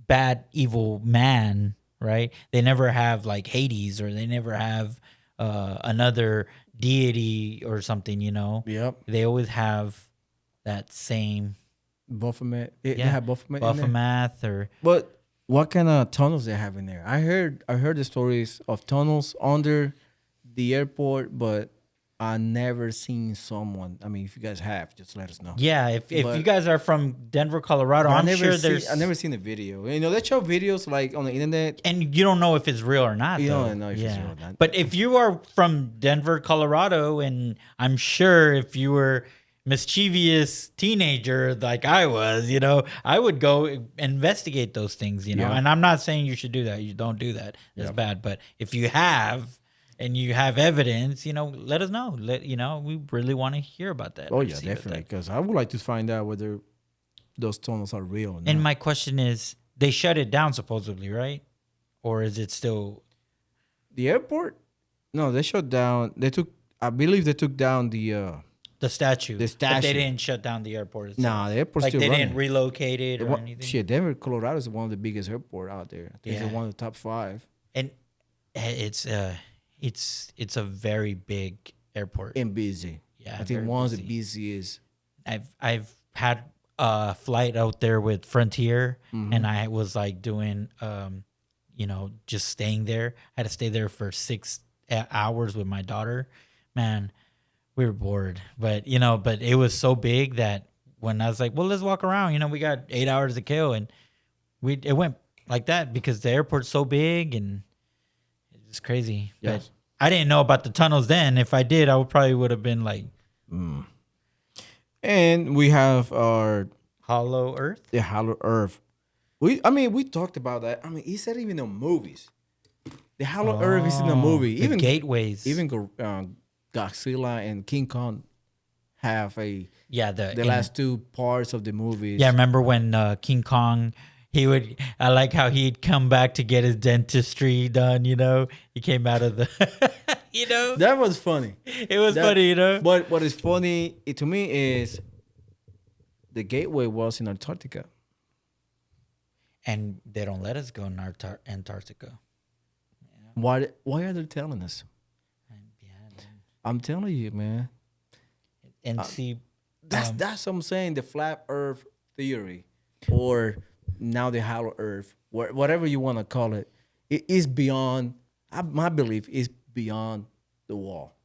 bad evil man, right? They never have like Hades, or they never have another deity or something, Yep. They always have that same Baphomet. They have Baphomet in there. Baphomet or. But what kind of tunnels they have in there? I heard the stories of tunnels under the airport, but I never seen someone. I mean, if you guys have, just let us know. Yeah, if you guys are from Denver, Colorado, I'm sure there's. I never seen a video. They show videos like on the internet, and you don't know if it's real or not. You though. don't know if it's real or not. But if you are from Denver, Colorado, and I'm sure if you were mischievous teenager like I was, I would go investigate those things, And I'm not saying you should do that. You don't do that. That's bad. But if you have. And you have evidence, let us know. We really want to hear about that. Oh yeah, definitely. Because I would like to find out whether those tunnels are real or not. And my question is, they shut it down supposedly, right? Or is it still the airport? No, they shut down. I believe they took down the statue. The statue. But they didn't shut down the airport itself. Nah, the airport's still running. running. They didn't relocate it or anything. Shit, Denver, Colorado is one of the biggest airport out there. I think it's one of the top 5. And it's a very big airport and busy. Yeah, I think one of the busiest. I've had a flight out there with Frontier, and I was like doing, just staying there. I had to stay there for 6 hours with my daughter. Man, we were bored, but it was so big that when I was like, well, let's walk around. We got 8 hours to kill, and it went like that because the airport's so big and. It's crazy. Yes. But I didn't know about the tunnels then. If I did, I would have been like. And we have our Hollow Earth. The Hollow Earth. We talked about that. I mean, he said even in movies, the Hollow Earth is in the movie. Even gateways. Even Godzilla and King Kong have the last 2 parts of the movies. Yeah, remember when King Kong. I like how he'd come back to get his dentistry done, He came out of the, That was funny. It was funny, But what is funny to me is the gateway was in Antarctica. And they don't let us go in Antarctica. Yeah. Why are they telling us? I'm telling you, man. And see. That's what I'm saying, the flat earth theory. Or... now the Hollow Earth, whatever you want to call it, it is beyond. My belief is beyond the wall.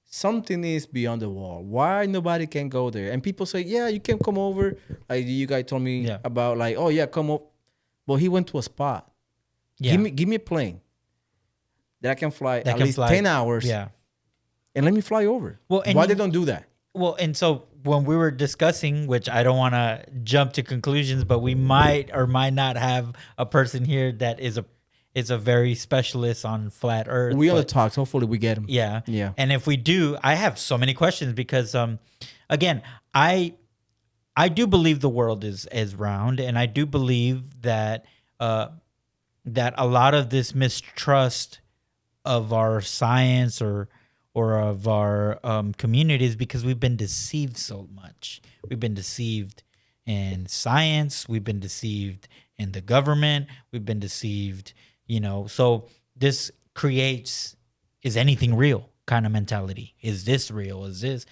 Something is beyond the wall. Why nobody can go there? And people say, "Yeah, you can come over." Like you guys told me about, like, "Oh yeah, come up." But he went to a spot. Yeah. Give me a plane that I can fly at least 10 hours. Yeah. and let me fly over. Well, and Why they don't do that? Well, and so when we were discussing, which I don't want to jump to conclusions, but we might or might not have a person here that is a very specialist on flat Earth. We on the but talks. Hopefully, we get them. yeah, Yeah. And if we do, I have so many questions because, again, I do believe the world is round, and I do believe that that a lot of this mistrust of our science or of our communities because we've been deceived so much. We've been deceived in science. We've been deceived in the government. We've been deceived, So this creates, is anything real kind of mentality? Is this real? Is this,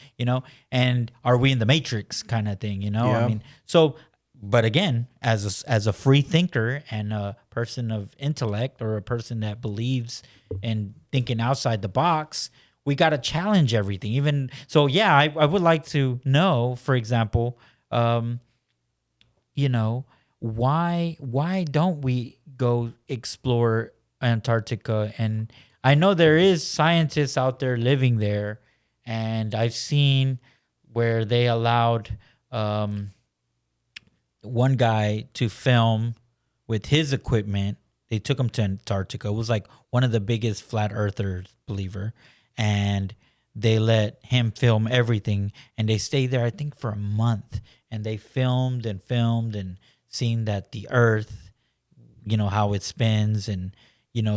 And are we in the matrix kind of thing? Yeah. I mean, so. But again, as a free thinker and a person of intellect or a person that believes in thinking outside the box, we got to challenge everything. Even so, yeah, I would like to know, for example, why don't we go explore Antarctica? And I know there is scientists out there living there, and I've seen where they allowed one guy to film with his equipment. They took him to Antarctica. It was like one of the biggest flat earthers, believer, and they let him film everything. And they stayed there, I think, for a month, and they filmed and seen that the Earth, how it spins, and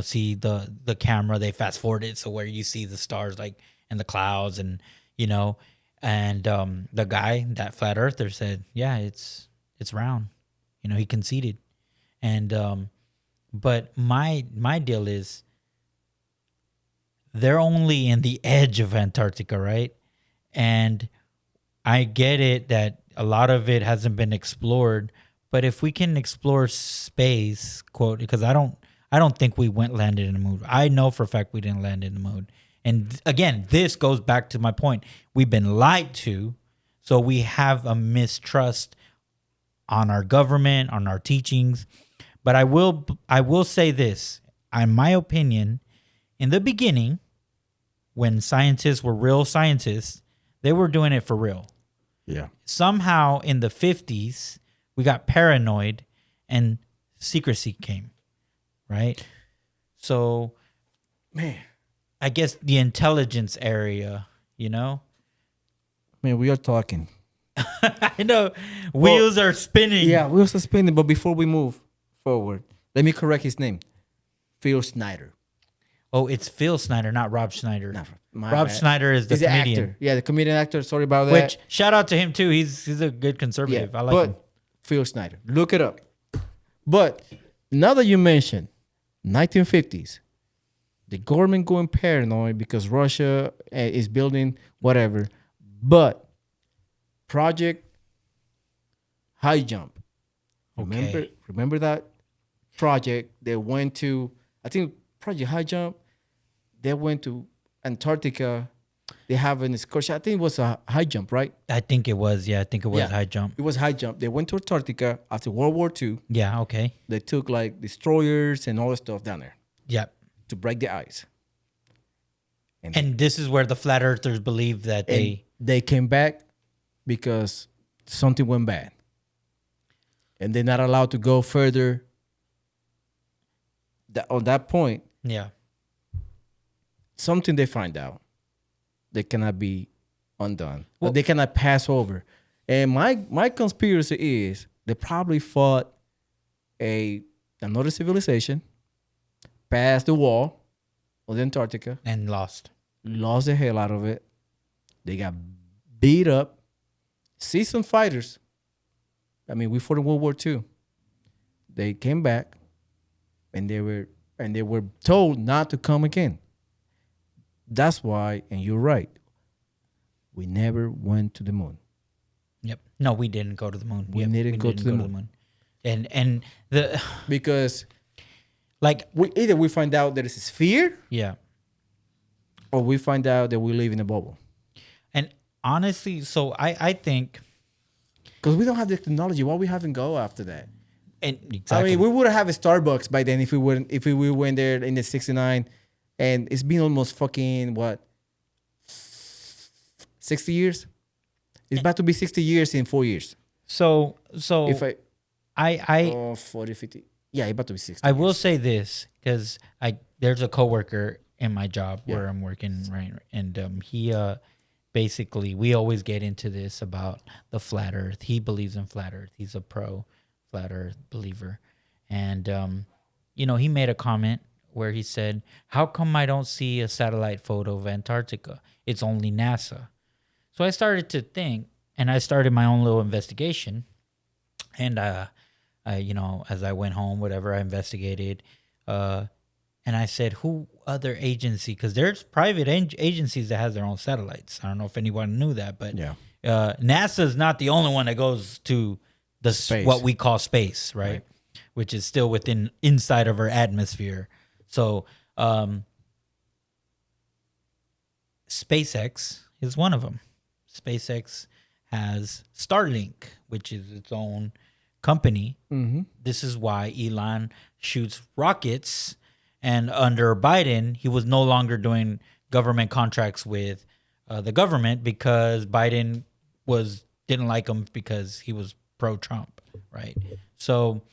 see the camera. They fast forward it so where you see the stars like in the clouds, and and the guy, that flat earther, said, yeah, it's round. He conceded. And but my deal is they're only in the edge of Antarctica, right? And I get it that a lot of it hasn't been explored, but if we can explore space, quote, because I don't think we landed in the moon. I know for a fact we didn't land in the moon. And again, this goes back to my point. We've been lied to, so we have a mistrust on our government, on our teachings. But I will say this, in my opinion, in the beginning, when scientists were real scientists, they were doing it for real. Yeah. Somehow in the 50s, we got paranoid and secrecy came, right? So, Man, I guess the intelligence area, we are talking. I know wheels are spinning. Yeah, we are suspending. But before we move forward, let me correct his name. Phil Snyder. Oh, it's Phil Snyder, not Rob Schneider. My Rob bad. Schneider is the He's comedian. actor. Yeah, the comedian actor. Sorry about that. Which, shout out to him too. He's a good Yeah, conservative. I like but him. Phil Snyder. Look it up. But now that you mentioned 1950s, the government going paranoid because Russia is building whatever. But Project High Jump. Remember that project? They went to, I think Project High Jump. They went to Antarctica. They have an excursion. I think it was a high jump, right? I think it was. Yeah, I think it was high jump. It was high jump. They went to Antarctica after World War II. Yeah. Okay. They took like destroyers and all the stuff down there Yeah. to break the ice. And this is where the flat earthers believe that they came back because something went bad. And they're not allowed to go further. On that point, yeah. something they find out, they cannot be undone. Well, they cannot pass over. And my conspiracy is they probably fought another civilization, passed the wall of Antarctica, And lost. lost the hell out of it. They got beat up. Seasoned fighters. I mean, we fought in World War II. They came back, and they were told not to come again. That's why, and you're right, we never went to the moon. Yep. No, we didn't go to the moon. We didn't go to the moon. And the Because like either we find out that it's a sphere, yeah. or we find out that we live in a bubble. And honestly, so I think, because we don't have the technology. Why we haven't go after that? and exactly. I mean, we would have a Starbucks by then if we went there in the '69, and it's been almost fucking what, 60 years. It's about to be 60 years in 4 years. So If I 40, 50. Yeah, it's about to be 60 I will years. say this because there's a coworker in my job Yeah. where I'm working, right, and he basically we always get into this about the flat Earth. He believes in flat Earth. He's a pro flat Earth believer, and he made a comment where he said, "How come I don't see a satellite photo of Antarctica? It's only NASA." So I started to think, and I started my own little investigation, and as I went home, whatever, I investigated, uh, and I said, who other agency? Because there's private agencies that has their own satellites. I don't know if anyone knew that, but Yeah. NASA is not the only one that goes to Space. what we call space, right? Which is still inside of our atmosphere. So SpaceX is one of them. SpaceX has Starlink, which is its own company. Mm-hmm. This is why Elon shoots rockets. And under Biden, he was no longer doing government contracts with the government because Biden didn't like him because he was pro-Trump, right? So,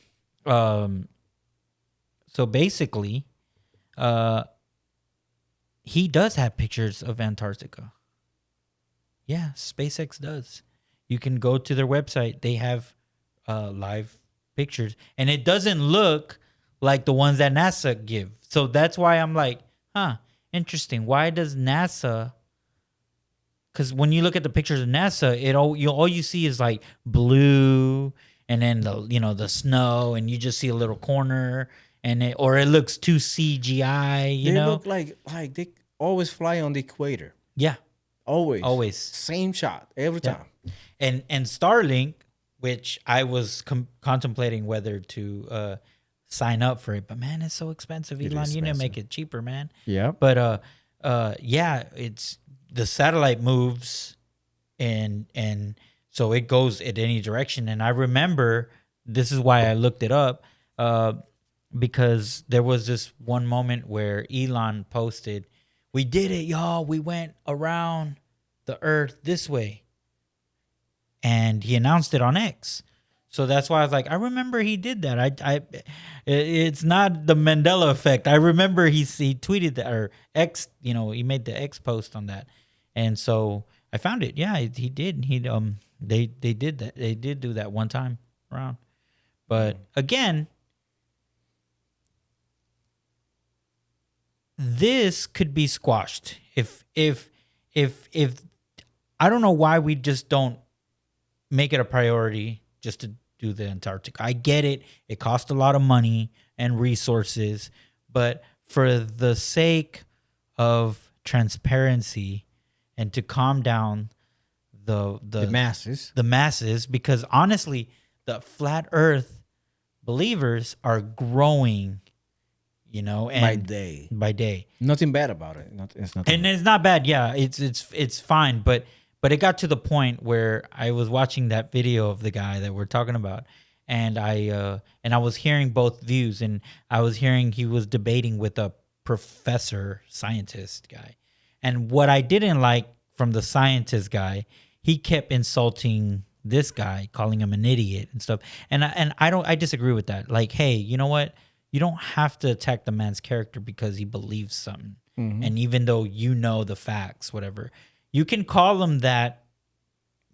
basically, he does have pictures of Antarctica. Yeah, SpaceX does. You can go to their website; they have live pictures, and it doesn't look like the ones that NASA give. So that's why I'm like, interesting. Why does NASA? Because when you look at the pictures of NASA, all you see is like blue, and then the snow, and you just see a little corner, or it looks too CGI. They look like they always fly on the equator. Yeah, Always. always Same shot every time. And Starlink, which I was contemplating whether to sign up for it, but man, it's so expensive. Elon, you need to make it cheaper, man. Yeah. But it's the satellite moves, and so it goes in any direction. And I remember this is why I looked it up, because there was this one moment where Elon posted, "We did it, y'all. We went around the Earth this way." And he announced it on X. So that's why I was like, I remember he did that. It's not the Mandela effect. I remember he tweeted that, or X, he made the X post on that. And so I found it. Yeah, he did. They did that. They did do that one time around. But again, this could be squashed if I don't know why we just don't make it a priority just to do the Antarctica. I get it. It costs a lot of money and resources, but for the sake of transparency and to calm down the masses, because honestly, the flat Earth believers are growing, and by day. Nothing bad about it. It's nothing. And it's not bad. Yeah, it's fine, but it got to the point where I was watching that video of the guy that we're talking about, and I was hearing both views, and I was hearing he was debating with a professor scientist guy. And what I didn't like from the scientist guy, he kept insulting this guy, calling him an idiot and stuff. And I disagree with that. Like, hey, you know what? You don't have to attack the man's character because he believes something. Mm-hmm. And even though the facts, whatever, you can call him that,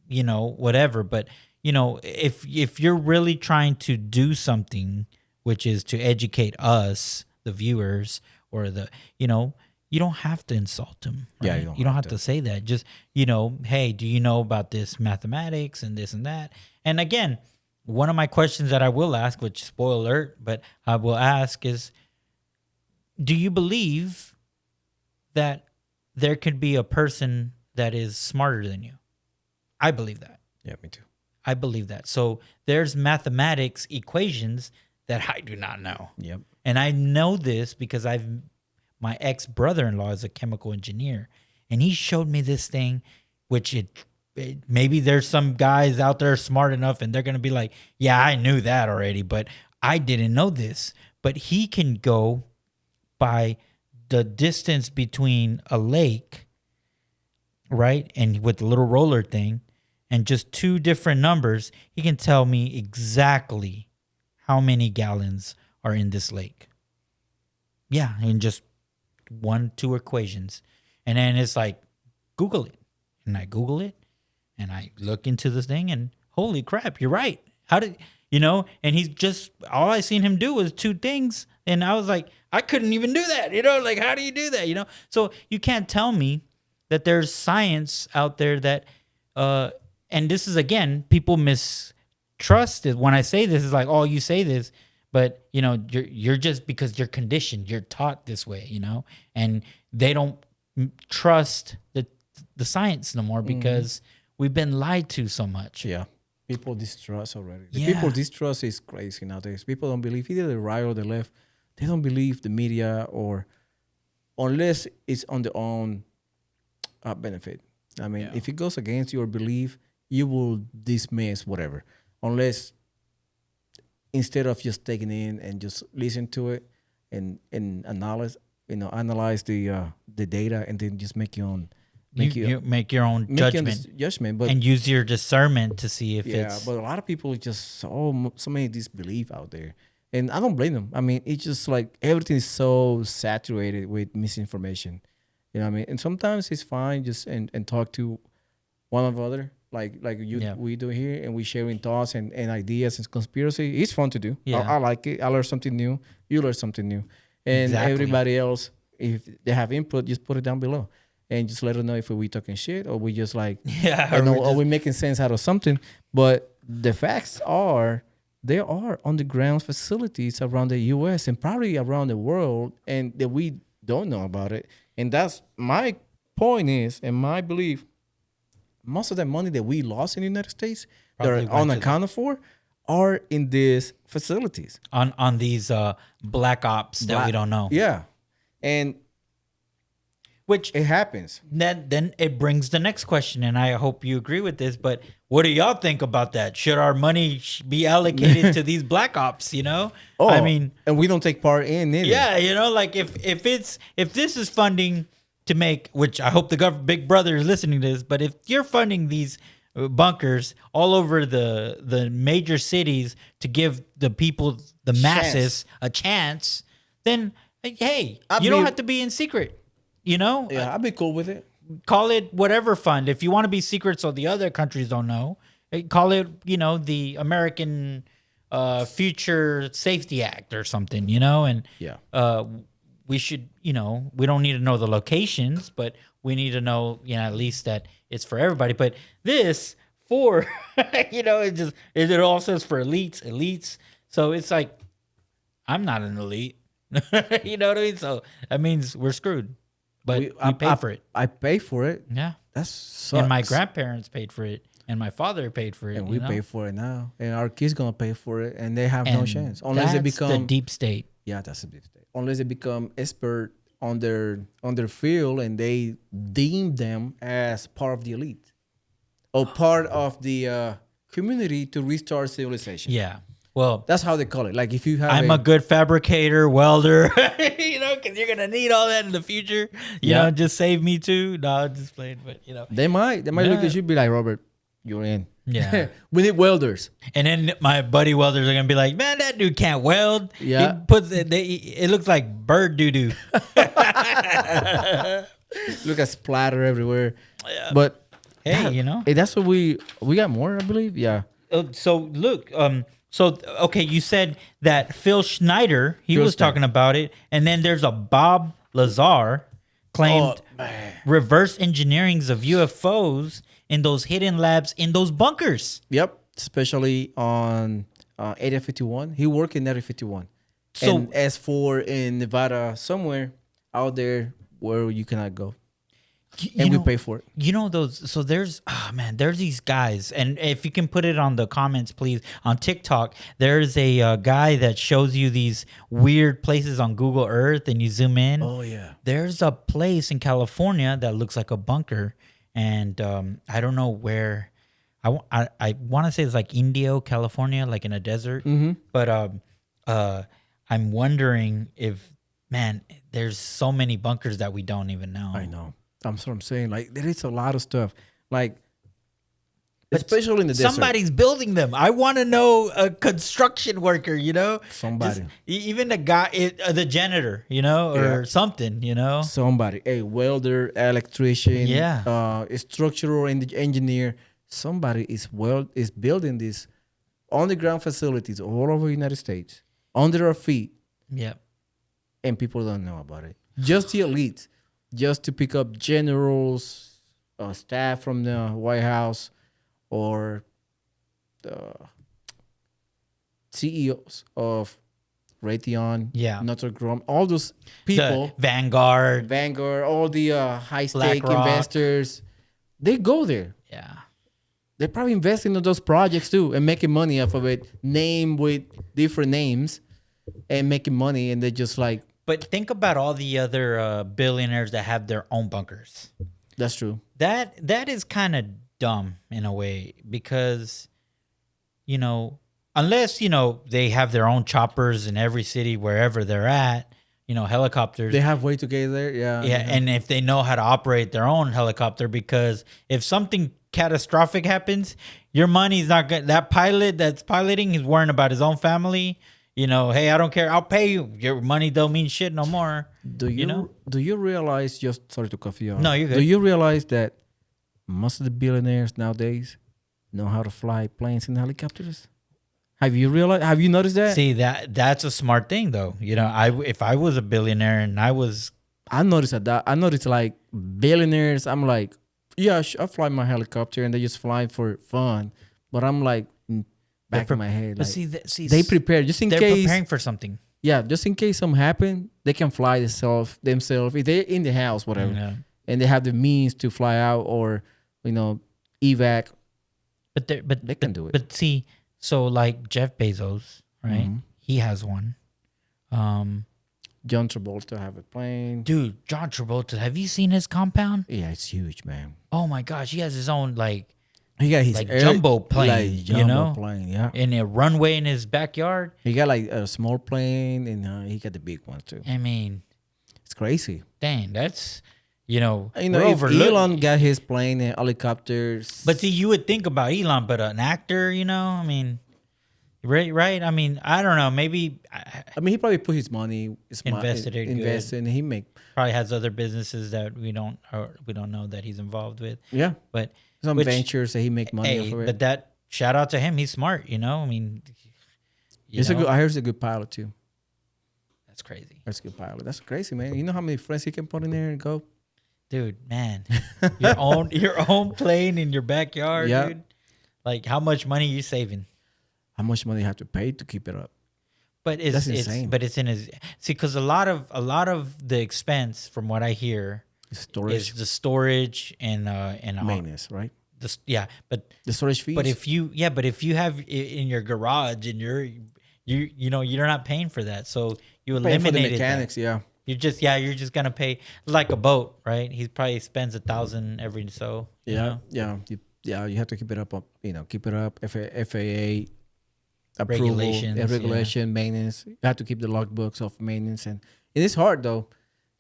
whatever. But, if you're really trying to do something, which is to educate us, the viewers, or you don't have to insult him. Right? Yeah, you don't have to say that. Just, hey, do you know about this mathematics and this and that? And again, one of my questions that I will ask, which spoiler alert, but I will ask is, do you believe that there could be a person that is smarter than you? I believe that. Yeah, me too. I believe that. So there's mathematics equations that I do not know. Yep. And I know this because my ex-brother-in-law is a chemical engineer, and he showed me this thing, which maybe there's some guys out there smart enough and they're going to be like, yeah, I knew that already, but I didn't know this. But he can go by the distance between a lake right? And with the little roller thing and just two different numbers, he can tell me exactly how many gallons are in this lake. Yeah, in just one, two equations. And then it's like, Google it. And I Google it and I look into this thing and holy crap, you're right. How did, and he's just, all I seen him do was two things. And I was like, I couldn't even do that. Like, how do you do that? So you can't tell me that there's science out there that, and this is again, people mistrust it. When I say this, is like, oh, you say this, but you're just because you're conditioned, you're taught this way, and they don't trust the science no more because we've been lied to so much. Yeah. People distrust already. The Yeah. people distrust is crazy nowadays. People don't believe either the right or the left. They don't believe the media or unless it's on their own benefit. I mean, if it goes against your belief, you will dismiss whatever. Unless instead of just taking in and just listen to it and analyze the data and then just make your own You make your own judgment but and use your discernment to see if it's. but a lot of people just so many disbelief out there, and I don't blame them. I mean, it's just like everything is so saturated with misinformation. You know what I mean? And sometimes it's fine just and talk to one another like we do here, and we sharing thoughts and ideas and conspiracy. It's fun to do. Yeah. I like it. I learn something new. You learn something new, and everybody else, if they have input, just put it down below. And just let us know if we talking shit or we just like, or we making sense out of something. But the facts are, there are underground facilities around the U.S. and probably around the world, and that we don't know about it. And that's my point is, and my belief, most of the money that we lost in the United States Probably that are unaccounted for are in these facilities. On these black ops that we don't know. Yeah. And which it happens. Then it brings the next question, and I hope you agree with this, but what do y'all think about that? Should our money be allocated to these black ops, Oh, I mean, and we don't take part in it. Yeah, like if this is funding to make, which I hope the Big Brother is listening to this, but if you're funding these bunkers all over the major cities to give the people, the masses, a chance, then hey, you don't have to be in secret. Yeah, I'd be cool with it. Call it whatever fund. If you want to be secret so the other countries don't know, call it, the American Future Safety Act or something, and we should, we don't need to know the locations, but we need to know, at least that it's for everybody. But this for, it all says for elites. So it's like, I'm not an elite. You know what I mean? So that means we're screwed. But we pay for it. I pay for it. Yeah. That sucks. And my grandparents paid for it. And my father paid for it. And we pay for it now. And our kids going to pay for it. And they have no chance. Unless they become the deep state. Yeah, that's the deep state. Unless they become expert on their field and they deem them as part of the elite. Or part of the community to restart civilization. Yeah. Well, that's how they call it. Like if you have I'm a good fabricator, welder, because you're gonna need all that in the future. You know, just save me too. No, I'm just playing, but they might look at you and be like, Robert, you're in. Yeah, we need welders. And then my buddy welders are gonna be like, man, that dude can't weld. Yeah, he puts it. It looks like bird doo doo. Look at splatter everywhere. Yeah. But hey, that's what we got more, I believe. Yeah. So look, So, okay, you said that Phil Schneider, he was talking about it. And then there's a Bob Lazar claimed reverse engineerings of UFOs in those hidden labs in those bunkers. Yep, especially on Area 51. He worked in Area 51. So, and as for in Nevada, somewhere out there where you cannot go. And we pay for it. So there's these guys, and if you can put it on the comments, please, on TikTok, there's a guy that shows you these weird places on Google Earth, and you zoom in. Oh yeah. There's a place in California that looks like a bunker, and I don't know where. I want to say it's like Indio, California, like in a desert. Mm-hmm. But I'm wondering if, man, there's so many bunkers that we don't even know. I know. That's what I'm saying. Like there is a lot of stuff. Like But especially in the desert. somebody's building them. I want to know a construction worker, Somebody. just even the guy, the janitor, Yeah. or something. Somebody, a welder, electrician, Yeah. a structural engineer. Somebody is building these underground facilities all over the United States under our feet, Yeah. and people don't know about it. Just the elites, just to pick up generals, staff from the White House, or the CEOs of Raytheon, Yeah. Notre Dame, all those The people, Vanguard, Vanguard, all the high stake BlackRock. investors, they go there. Yeah. They're probably investing in those projects too and making money off of it, name with different names and making money. And they're just like, But think about all the other billionaires that have their own bunkers. that's true. That is kind of dumb in a way because, unless they have their own choppers in every city wherever they're at, helicopters. They have way to get there. Yeah. Yeah, and if they know how to operate their own helicopter, because if something catastrophic happens, your money's not good. That pilot that's piloting is worrying about his own family. Hey, I don't care. I'll pay you. Your money don't mean shit no more. Do you realize, just sorry to cut you off. No, you're good. Do you realize that most of the billionaires nowadays know how to fly planes and helicopters? Have you noticed that? See, that's a smart thing though. If I was a billionaire and I noticed that. I noticed like billionaires. I'm like, yeah, I fly my helicopter and they just fly for fun. But I'm like, back in my head, but like, see, they prepare just in they're case. preparing for something. Yeah, just in case something happen, they can fly themselves. If they're in the house, whatever, Yeah. and they have the means to fly out or evac. But They can do it. But see, so like Jeff Bezos, right? Mhm. He has one. John Travolta have a plane. Dude, John Travolta, have you seen his compound? Yeah, it's huge, man. Oh my gosh, he has his own He got his jumbo plane, like jumbo plane, yeah. in a runway in his backyard. He got like a small plane, and he got the big one too. I mean, It's crazy. dang, that's If overlooked. Elon got his plane and helicopters, But see, you would think about Elon, but an actor, I mean, right? I mean, I don't know. Maybe he probably put his money Invested it good. and he make probably has other businesses that we don't know that he's involved with. yeah But some which- ventures that he make money hey, off of it. but that shout out to him. He's smart. I mean, I heard he's a good pilot too. that's crazy, That's a good pilot. That's crazy, man. You know how many friends he can put in there and go? dude. Man, your own plane in your backyard, Yeah. dude. Like, how much money you saving? How much money you have to pay to keep it up? But That's insane. it's in his because a lot of the expense, from what I hear, Storage is the storage and maintenance, right? but The storage fees. But if you have in your garage and you're not paying for that, so you paying for the eliminate mechanics, yeah. you're just gonna pay like a boat, right? He probably spends $1,000 every so. Yeah. You have to keep it up. Keep it up. FAA approval, Regulations, regulation, maintenance. You have to keep the logbooks of maintenance, and it is hard though.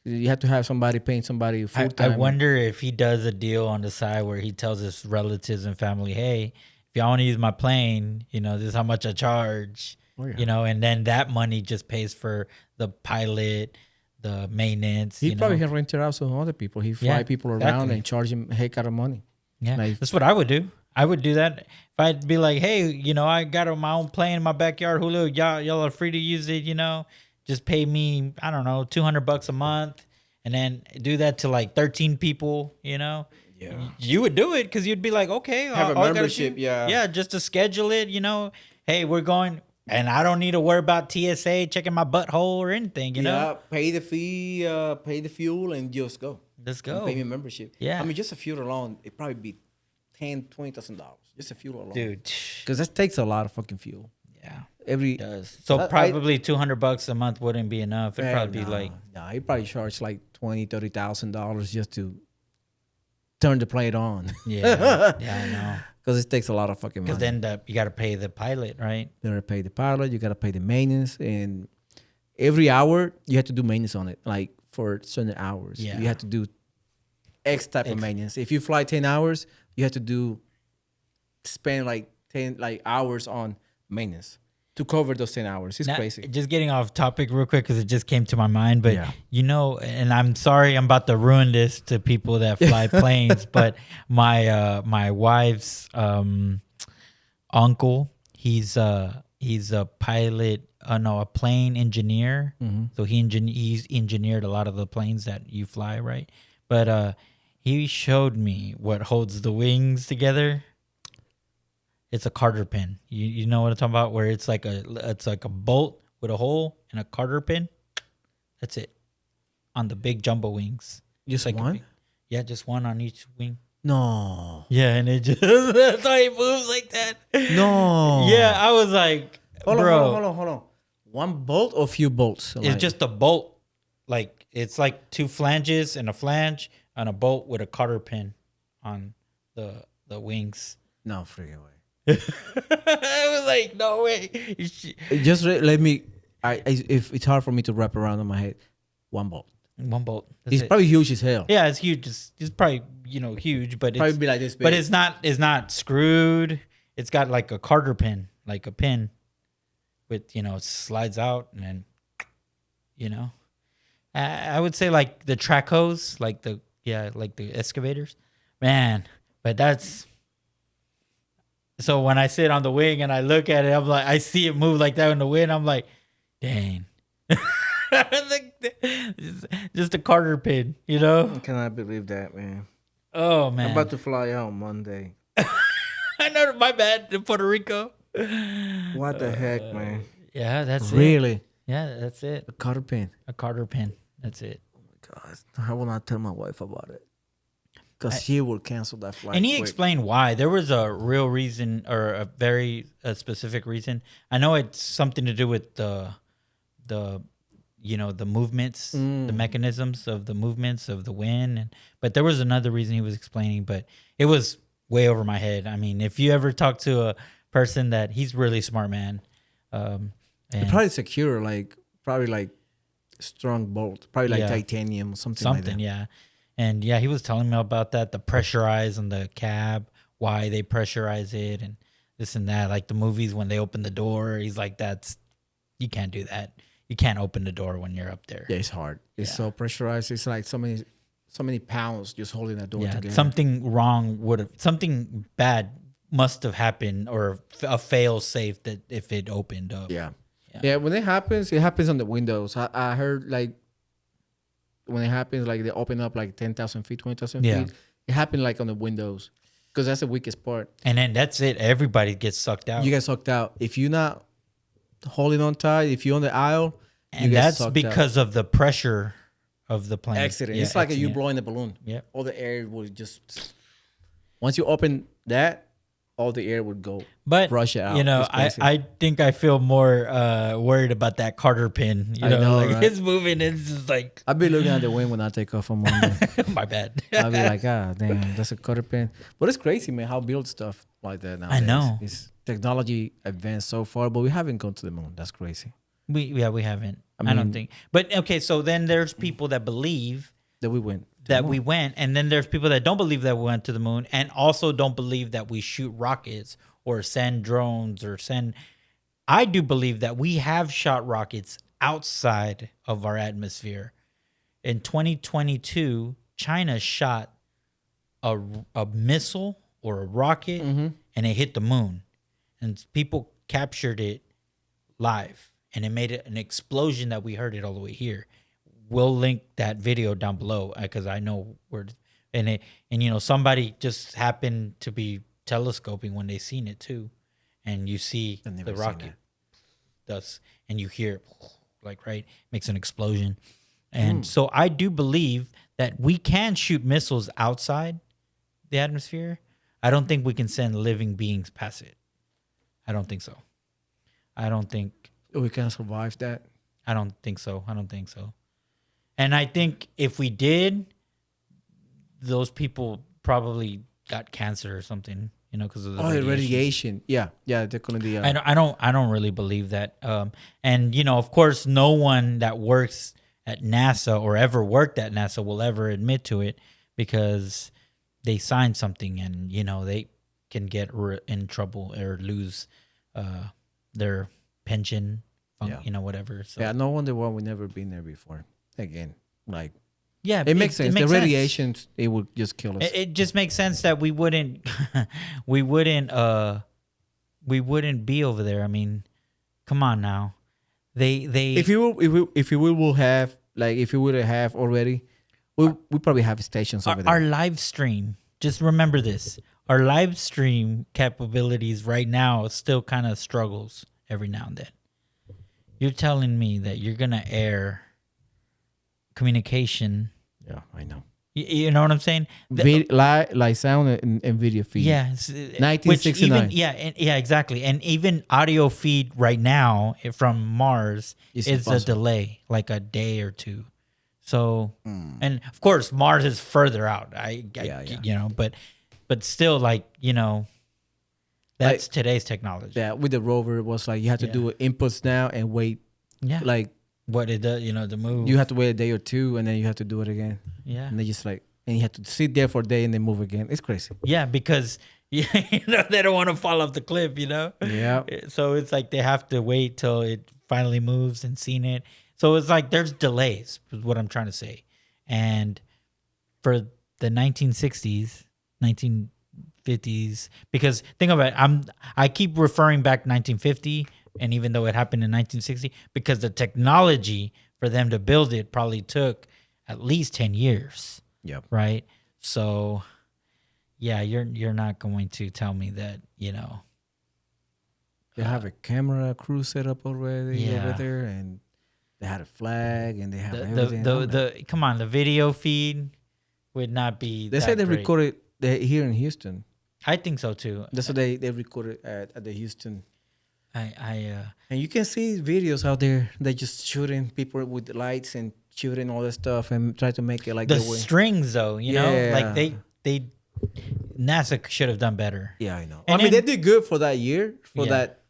You have to have somebody paying somebody full I time. wonder if he does a deal on the side where he tells his relatives and family, "Hey, if y'all want to use my plane, this is how much I charge." Oh, yeah. And then that money just pays for the pilot, the maintenance. He probably can rent it out to other people. He fly Yeah, people around exactly. and charge him a heck out of money. Yeah, Like- that's what I would do. I would do that if I'd be like, "Hey, I got my own plane in my backyard. Julio, y'all are free to use it. Just pay me, I don't know, $200 a month, and then do that to like 13 people. Yeah. You would do it because you'd be like, okay, Have a all I gotta membership, do- yeah. yeah, just to schedule it. Hey, we're going, and I don't need to worry about TSA checking my butthole or anything. Pay the fee, pay the fuel, and just go. Let's And go, pay me a membership. Yeah. I mean, just a fuel alone, it probably be $20,000. Just a fuel alone, dude. Because that takes a lot of fucking fuel. Yeah, Every it does. So probably $200 a month wouldn't be enough. It'd probably be like, he probably charge like $20,000-$30,000 just to turn the plane on. yeah, I know. Because it takes a lot of fucking money. Because then you got to pay the pilot, right? You gotta pay the pilot, you gotta pay the maintenance, and every hour you have to do maintenance on it, like for certain hours. Yeah. You have to do X type of maintenance. If you fly 10 hours, you have to spend like 10 like hours on maintenance to cover those 10 hours. It's Now, crazy. just getting off topic real quick because it just came to my mind. But Yeah. and I'm sorry, I'm about to ruin this to people that fly planes. But my wife's uncle, he's a pilot. No, a plane engineer. So he's engineered a lot of the planes that you fly, right? But he showed me what holds the wings together. It's a Carter pin. You know what I'm talking about? Where it's like a bolt with a hole and a Carter pin. That's it. On the big jumbo wings. Just like one? Yeah, just one on each wing. No. Yeah, and it just that's why it moves like that. No. Yeah, I was like, Hold bro, on. One bolt or few bolts? it's just a bolt. Like it's like two flanges and a flange on a bolt with a Carter pin on the wings. No, freaking way. I was like, no way. Just let me. If it's hard for me to wrap around in my head, one bolt. One bolt. It's probably huge as hell. Yeah, it's huge. It's probably huge, but Probably it's be like this big. but it's not screwed. It's got like a Carter pin, like a pin, with it slides out and then, I would say like the track hose, like the excavators, man. But that's so when I sit on the wing and I look at it, I'm like, I see it move like that in the wind. I'm like, dang. Just a Carter pin, I cannot believe that, man. Oh man, I'm about to fly out Monday. I know, my bad, to Puerto Rico. What the heck, man? Yeah, that's it. Really? Yeah, that's it. A Carter pin. A Carter pin. That's it. God, I will not tell my wife about it. Because she will cancel that flight. And he quick. explained why. There was a real reason, or a very specific reason. I know it's something to do with the movements, the mechanisms of the movements of the wind. But there was another reason he was explaining, but it was way over my head. I mean, if you ever talk to a person he's really smart, man. And probably secure, probably like strong bolt, probably like Yeah. titanium or something like that. yeah. And yeah, he was telling me about that, the pressurize on the cab, why they pressurize it and this and that. Like the movies when they open the door, he's like, you can't do that. You can't open the door when you're up there. Yeah, it's hard. It's so pressurized. It's like so many pounds just holding that door Yeah, together. something bad must have happened, or a fail safe that if it opened up. Yeah. When it happens on the windows. I heard like when it happens, like they open up like 10,000 feet, 20,000 Yeah. feet. It happened like on the windows because that's the weakest part. And then that's it. Everybody gets sucked out. You get sucked out if you're not holding on tight. If you're on the aisle, you and get that's sucked because of the pressure of the plane. accident. Yeah, It's like you accident. blowing the balloon. Yeah. All the air will just once you open that, all the air would go. But rush it out. It's I crazy. think I feel more worried about that Carter pin. I know, like right? it's moving. It's just like I'll be looking at the wind when I take off on Monday. my bad. I'll be like, damn, that's a Carter pin. But it's crazy, man, how build stuff like that now. know. It's technology advanced so far, but we haven't gone to the moon. That's crazy. we haven't. I I don't mean- think. But okay, so then there's people that believe That we went. to the that moon. we went, and then there's people that don't believe that we went to the moon, and also don't believe that we shoot rockets or send drones or send. I do believe that we have shot rockets outside of our atmosphere. In 2022, China shot a missile or a rocket, and it hit the moon, and people captured it live, and it made it an explosion that we heard it all the way here. We'll link that video down below because I know where, and somebody just happened to be telescoping when they seen it too, and you see I've never the seen rocket does, and you hear like right makes an explosion, and so I do believe that we can shoot missiles outside the atmosphere. I don't think we can send living beings past it. I don't think so. I don't think We can survive that. I don't think so. And I think if we did, those people probably got cancer or something, because of the The radiation. Yeah, they're gonna be. I don't really believe that. And of course, no one that works at NASA or ever worked at NASA will ever admit to it. because they signed something, and they can get in trouble or lose their pension, whatever. So Yeah, no wonder why we never been there before. Again, like yeah, it makes sense. The sense. radiation, it would just kill us. It just makes sense that we wouldn't we wouldn't be over there. I mean, come on now. They If you will have like if you would have already, we probably have stations over there. our live stream. Just remember this: our live stream capabilities right now still kind of struggles every now and then. You're telling me that you're gonna air communication. Yeah, I know. You know what I'm saying? Like sound and video feed. Yeah, 1969. Yeah, exactly. And even audio feed right now from Mars It's is a impossible. delay, like a day or two. So, and of course, Mars is further out. Yeah. But still, that's today's technology. Yeah, with the rover, it was like you have to do inputs now and wait. Yeah, Like what it does, the move. you have to wait a day or two, and then you have to do it again. Yeah, And they just like, and you have to sit there for a day and then move again. It's crazy. yeah, because they don't want to fall off the cliff. Yeah. So it's like they have to wait till it finally moves and seen it. So it's like there's delays, is what I'm trying to say. And for the 1960s, 1950s, because think about it, I keep referring back 1950, and even though it happened in 1960, because the technology for them to build it probably took at least 10 years. Yep. Right? So yeah, you're not going to tell me that, They have a camera crew set up already over Yeah. there, and they had a flag, and they have the everything. the come on, the video feed would not be They that said they great. recorded here in Houston. I think so too. That's what they recorded at the Houston. I And you can see videos out there. They just shooting people with lights and shooting all that stuff and try to make it like the the way. strings though, like Yeah. they NASA should have done better. Yeah, I know. And I mean, they then- did good for that year, for Yeah. that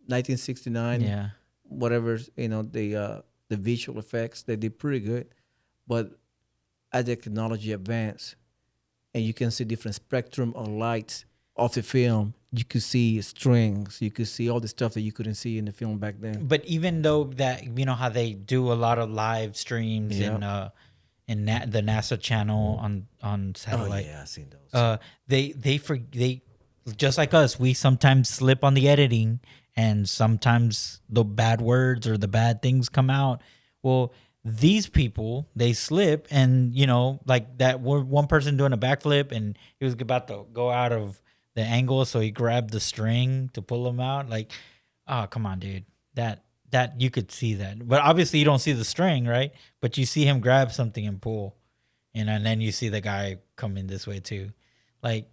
1969, Yeah. whatever, the visual effects. They did pretty good. But as the technology advanced, and you can see different spectrum of lights of the film, you could see strings, you could see all the stuff that you couldn't see in the film back then. But even though that, how they do a lot of live streams Yep. in the NASA channel on satellite. Oh yeah, I seen those. They just like us, we sometimes slip on the editing, and sometimes the bad words or the bad things come out. Well, these people, they slip, and like that one person doing a backflip, and he was about to go out of the angle, so he grabbed the string to pull him out. Like, oh, come on, dude. That you could see that, but obviously you don't see the string, right? But you see him grab something and pull, and then you see the guy coming this way too. Like,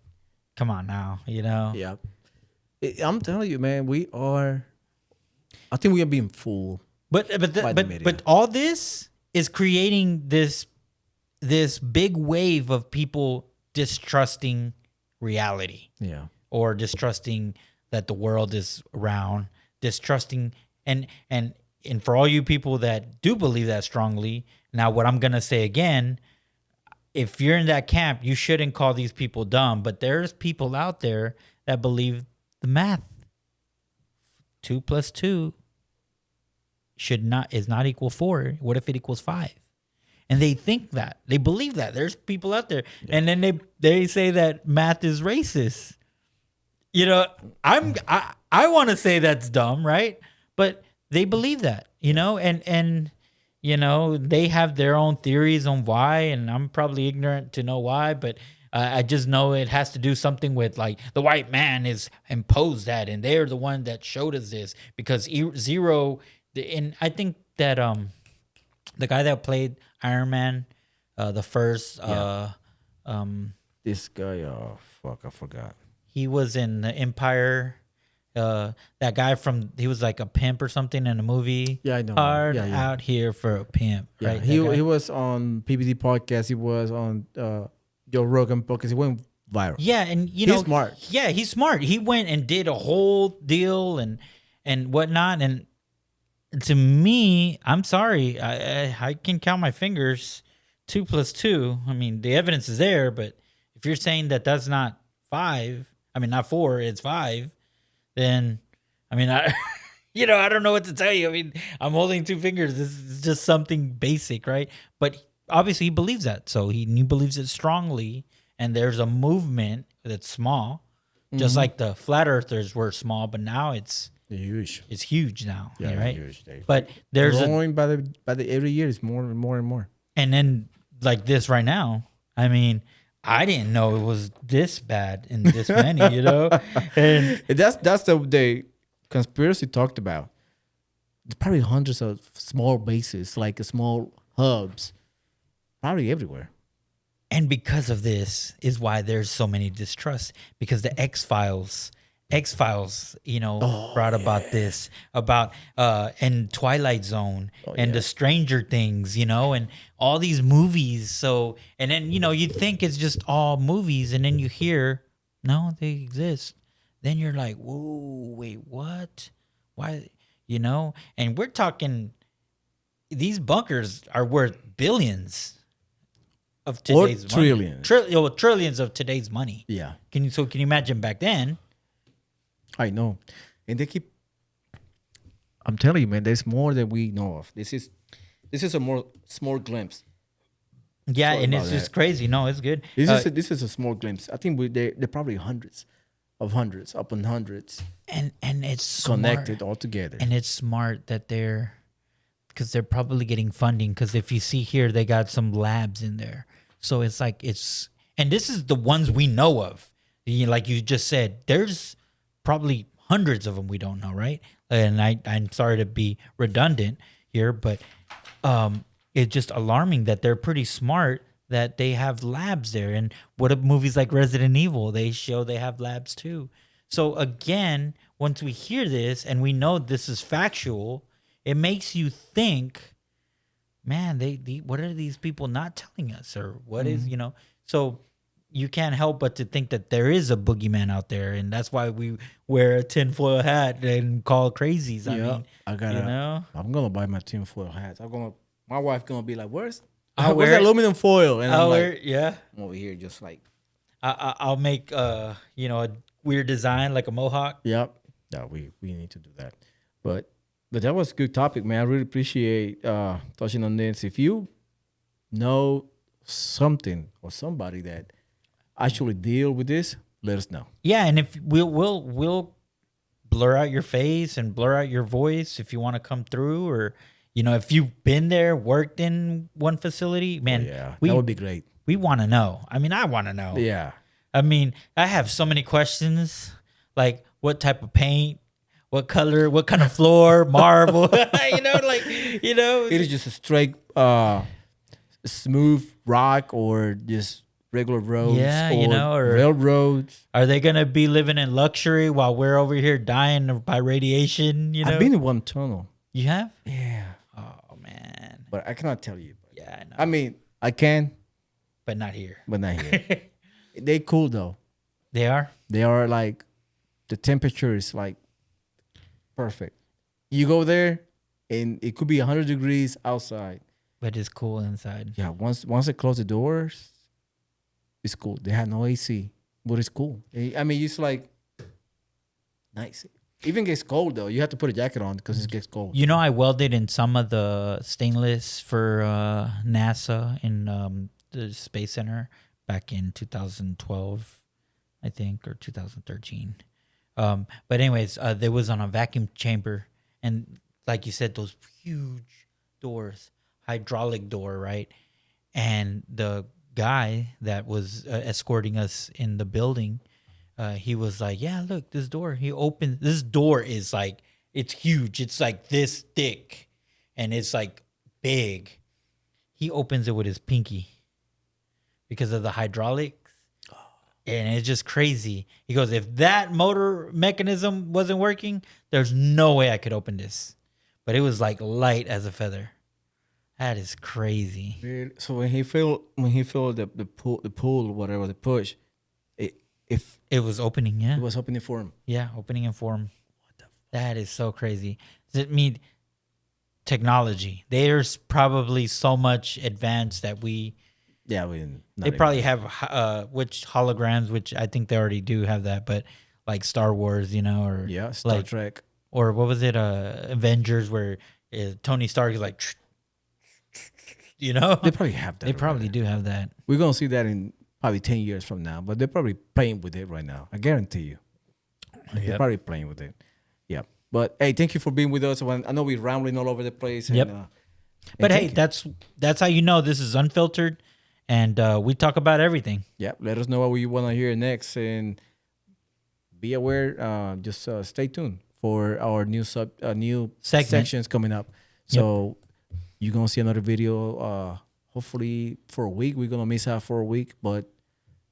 come on now, Yeah. I'm telling you, man, I think we are being fooled. But By the media. all this is creating this big wave of people distrusting reality, Yeah. or distrusting that the world is round, distrusting and for all you people that do believe that strongly. Now, what I'm gonna say again, if you're in that camp, you shouldn't call these people dumb, but there's people out there that believe the math. 2 + 2 is not equal 4. What if it equals 5? And they think that, they believe that. There's people out there, and then they say that math is racist. I want to say that's dumb, right? But they believe that, and they have their own theories on why, and I'm probably ignorant to know why, but I just know it has to do something with, like, the white man is imposed that, and they're the one that showed us this, because Zero, and I think that the guy that played Iron Man, the first, This guy, oh fuck, I forgot. he was in the Empire. That guy he was like a pimp or something in a movie. Yeah, I know. Hard Yeah, yeah. out here for a pimp, Yeah, right? he That guy? he was on PBD podcast. He was on Joe Rogan podcast. He went viral. Yeah, and He's smart. Yeah, he's smart. He went and did a whole deal and whatnot. And to me, I'm sorry, I can count my fingers 2 plus 2, I mean, the evidence is there, but if you're saying that that's not 5, I mean, not 4, it's 5, then, I mean, I, I don't know what to tell you. I mean, I'm holding 2 fingers. This is just something basic, right? But obviously he believes that. So he believes it strongly. And there's a movement that's small, just like the flat earthers were small, but now Huge. it's huge now, Yeah, right? huge. They But there's a, growing by the every year is more and more and more. and then like this right now, I mean, I didn't know it was this bad and this many, and That's the conspiracy talked about. There's probably hundreds of small bases, like small hubs, probably everywhere. And because of this is why there's so many distrusts, because the X Files, brought about this, about and Twilight Zone and the Stranger Things, and all these movies. So, and then you'd think it's just all movies, and then you hear no, they exist. Then you're like, whoa, wait, what? Why? And we're talking, these bunkers are worth billions of Or today's trillions. money. Trillions of today's money. Yeah, Can you imagine back then? I know. And they keep. I'm telling you, man. There's more than we know of. This is a more small glimpse. Yeah, Sorry and about it's just that. crazy. No, it's good. This is a small glimpse. I think they're probably hundreds, upon hundreds and it's connected smart. all together. And it's smart that because they're probably getting funding. Because if you see here, they got some labs in there. So it's like and this is the ones we know of. Like you just said, there's probably hundreds of them we don't know, right? And I'm sorry to be redundant here, but it's just alarming that they're pretty smart that they have labs there. And what if movies like Resident Evil, they show they have labs too. So again, once we hear this and we know this is factual, it makes you think, man, what are these people not telling us, or what is So you can't help but to think that there is a boogeyman out there, and that's why we wear a tinfoil hat and call crazies. I mean, I gotta. I'm gonna buy my tinfoil hats. My wife gonna be like, "Where's I'll where's wear the it. aluminum foil?" And I'm like, Yeah. I'm over here just like, I'll make a weird design like a mohawk. yep. Yeah, we need to do that. But that was a good topic, man. I really appreciate touching on this. If you know something or somebody that actually deal with this, let us know. Yeah, and if we'll blur out your face and blur out your voice if you want to come through, or if you've been there, worked in one facility, man. Yeah, we that would be great. we want to know. I mean, I want to know. Yeah. I mean, I have so many questions, like what type of paint, what color, what kind of floor, marble, It is just a straight smooth rock or just regular roads, Yeah, or or railroads. are they gonna be living in luxury while we're over here dying by radiation? I've been in one tunnel. You have? Yeah. Oh man. But I cannot tell you. Yeah, I know. I mean, I can, But not here. but not here. They cool though. They are? They are like, the temperature is like perfect. You go there and it could be 100 degrees outside. But it's cool inside. Yeah, once they close the doors, it's cool. They have no AC, but it's cool. I mean, it's like nice. Even gets cold though. You have to put a jacket on because it gets cold. I welded in some of the stainless for NASA in the Space Center back in 2012, I think, or 2013. But anyways, there was on a vacuum chamber, and like you said, those huge doors, hydraulic door, right? And the guy that was escorting us in the building, he was like, "Yeah, look, this door." He opened. This door is like, it's huge. It's like this thick, and it's like big. He opens it with his pinky because of the hydraulics. And it's just crazy. He goes, if that motor mechanism wasn't working, there's no way I could open this. But it was like light as a feather. That is crazy. Weird. So when he filled the pool or whatever, the push, It was opening, yeah. it was opening for him. Yeah, opening and form. That is so crazy. Does it mean technology. There's probably so much advanced that we Yeah, we. they probably have which holograms, which I think they already do have that, but like Star Wars, or Yeah, Star like Trek. or what was it, Avengers, where Tony Stark is like, They probably have that. they probably already. do have that. We're gonna see that in probably 10 years from now, but they're probably playing with it right now. I guarantee you. They're probably playing with it. Yeah. But hey, thank you for being with us. I know we're rambling all over the place. And, Yep. But hey, thank you. that's how you know this is unfiltered, and we talk about everything. Yeah, let us know what you want to hear next, and be aware. Just stay tuned for our new Segment. sections coming up. So you're gonna see another video. Hopefully for a week. We're gonna miss out for a week, but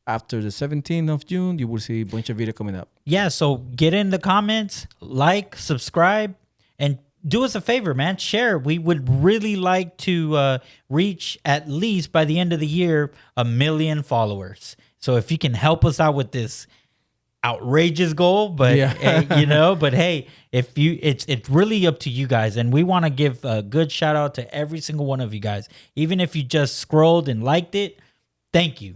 after the 17th of June, you will see a bunch of video coming up. Yeah, so get in the comments, like, subscribe, and do us a favor, man. Share. We would really like to reach, at least by the end of the year, 1 million followers. So if you can help us out with this outrageous goal, but but hey, if you, it's really up to you guys, and we want to give a good shout out to every single one of you guys. Even if you just scrolled and liked it, thank you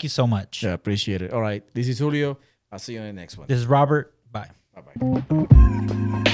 so much. Yeah, appreciate it. All right, this is Julio. I'll see you in the next one. This is Robert. Bye. Bye bye.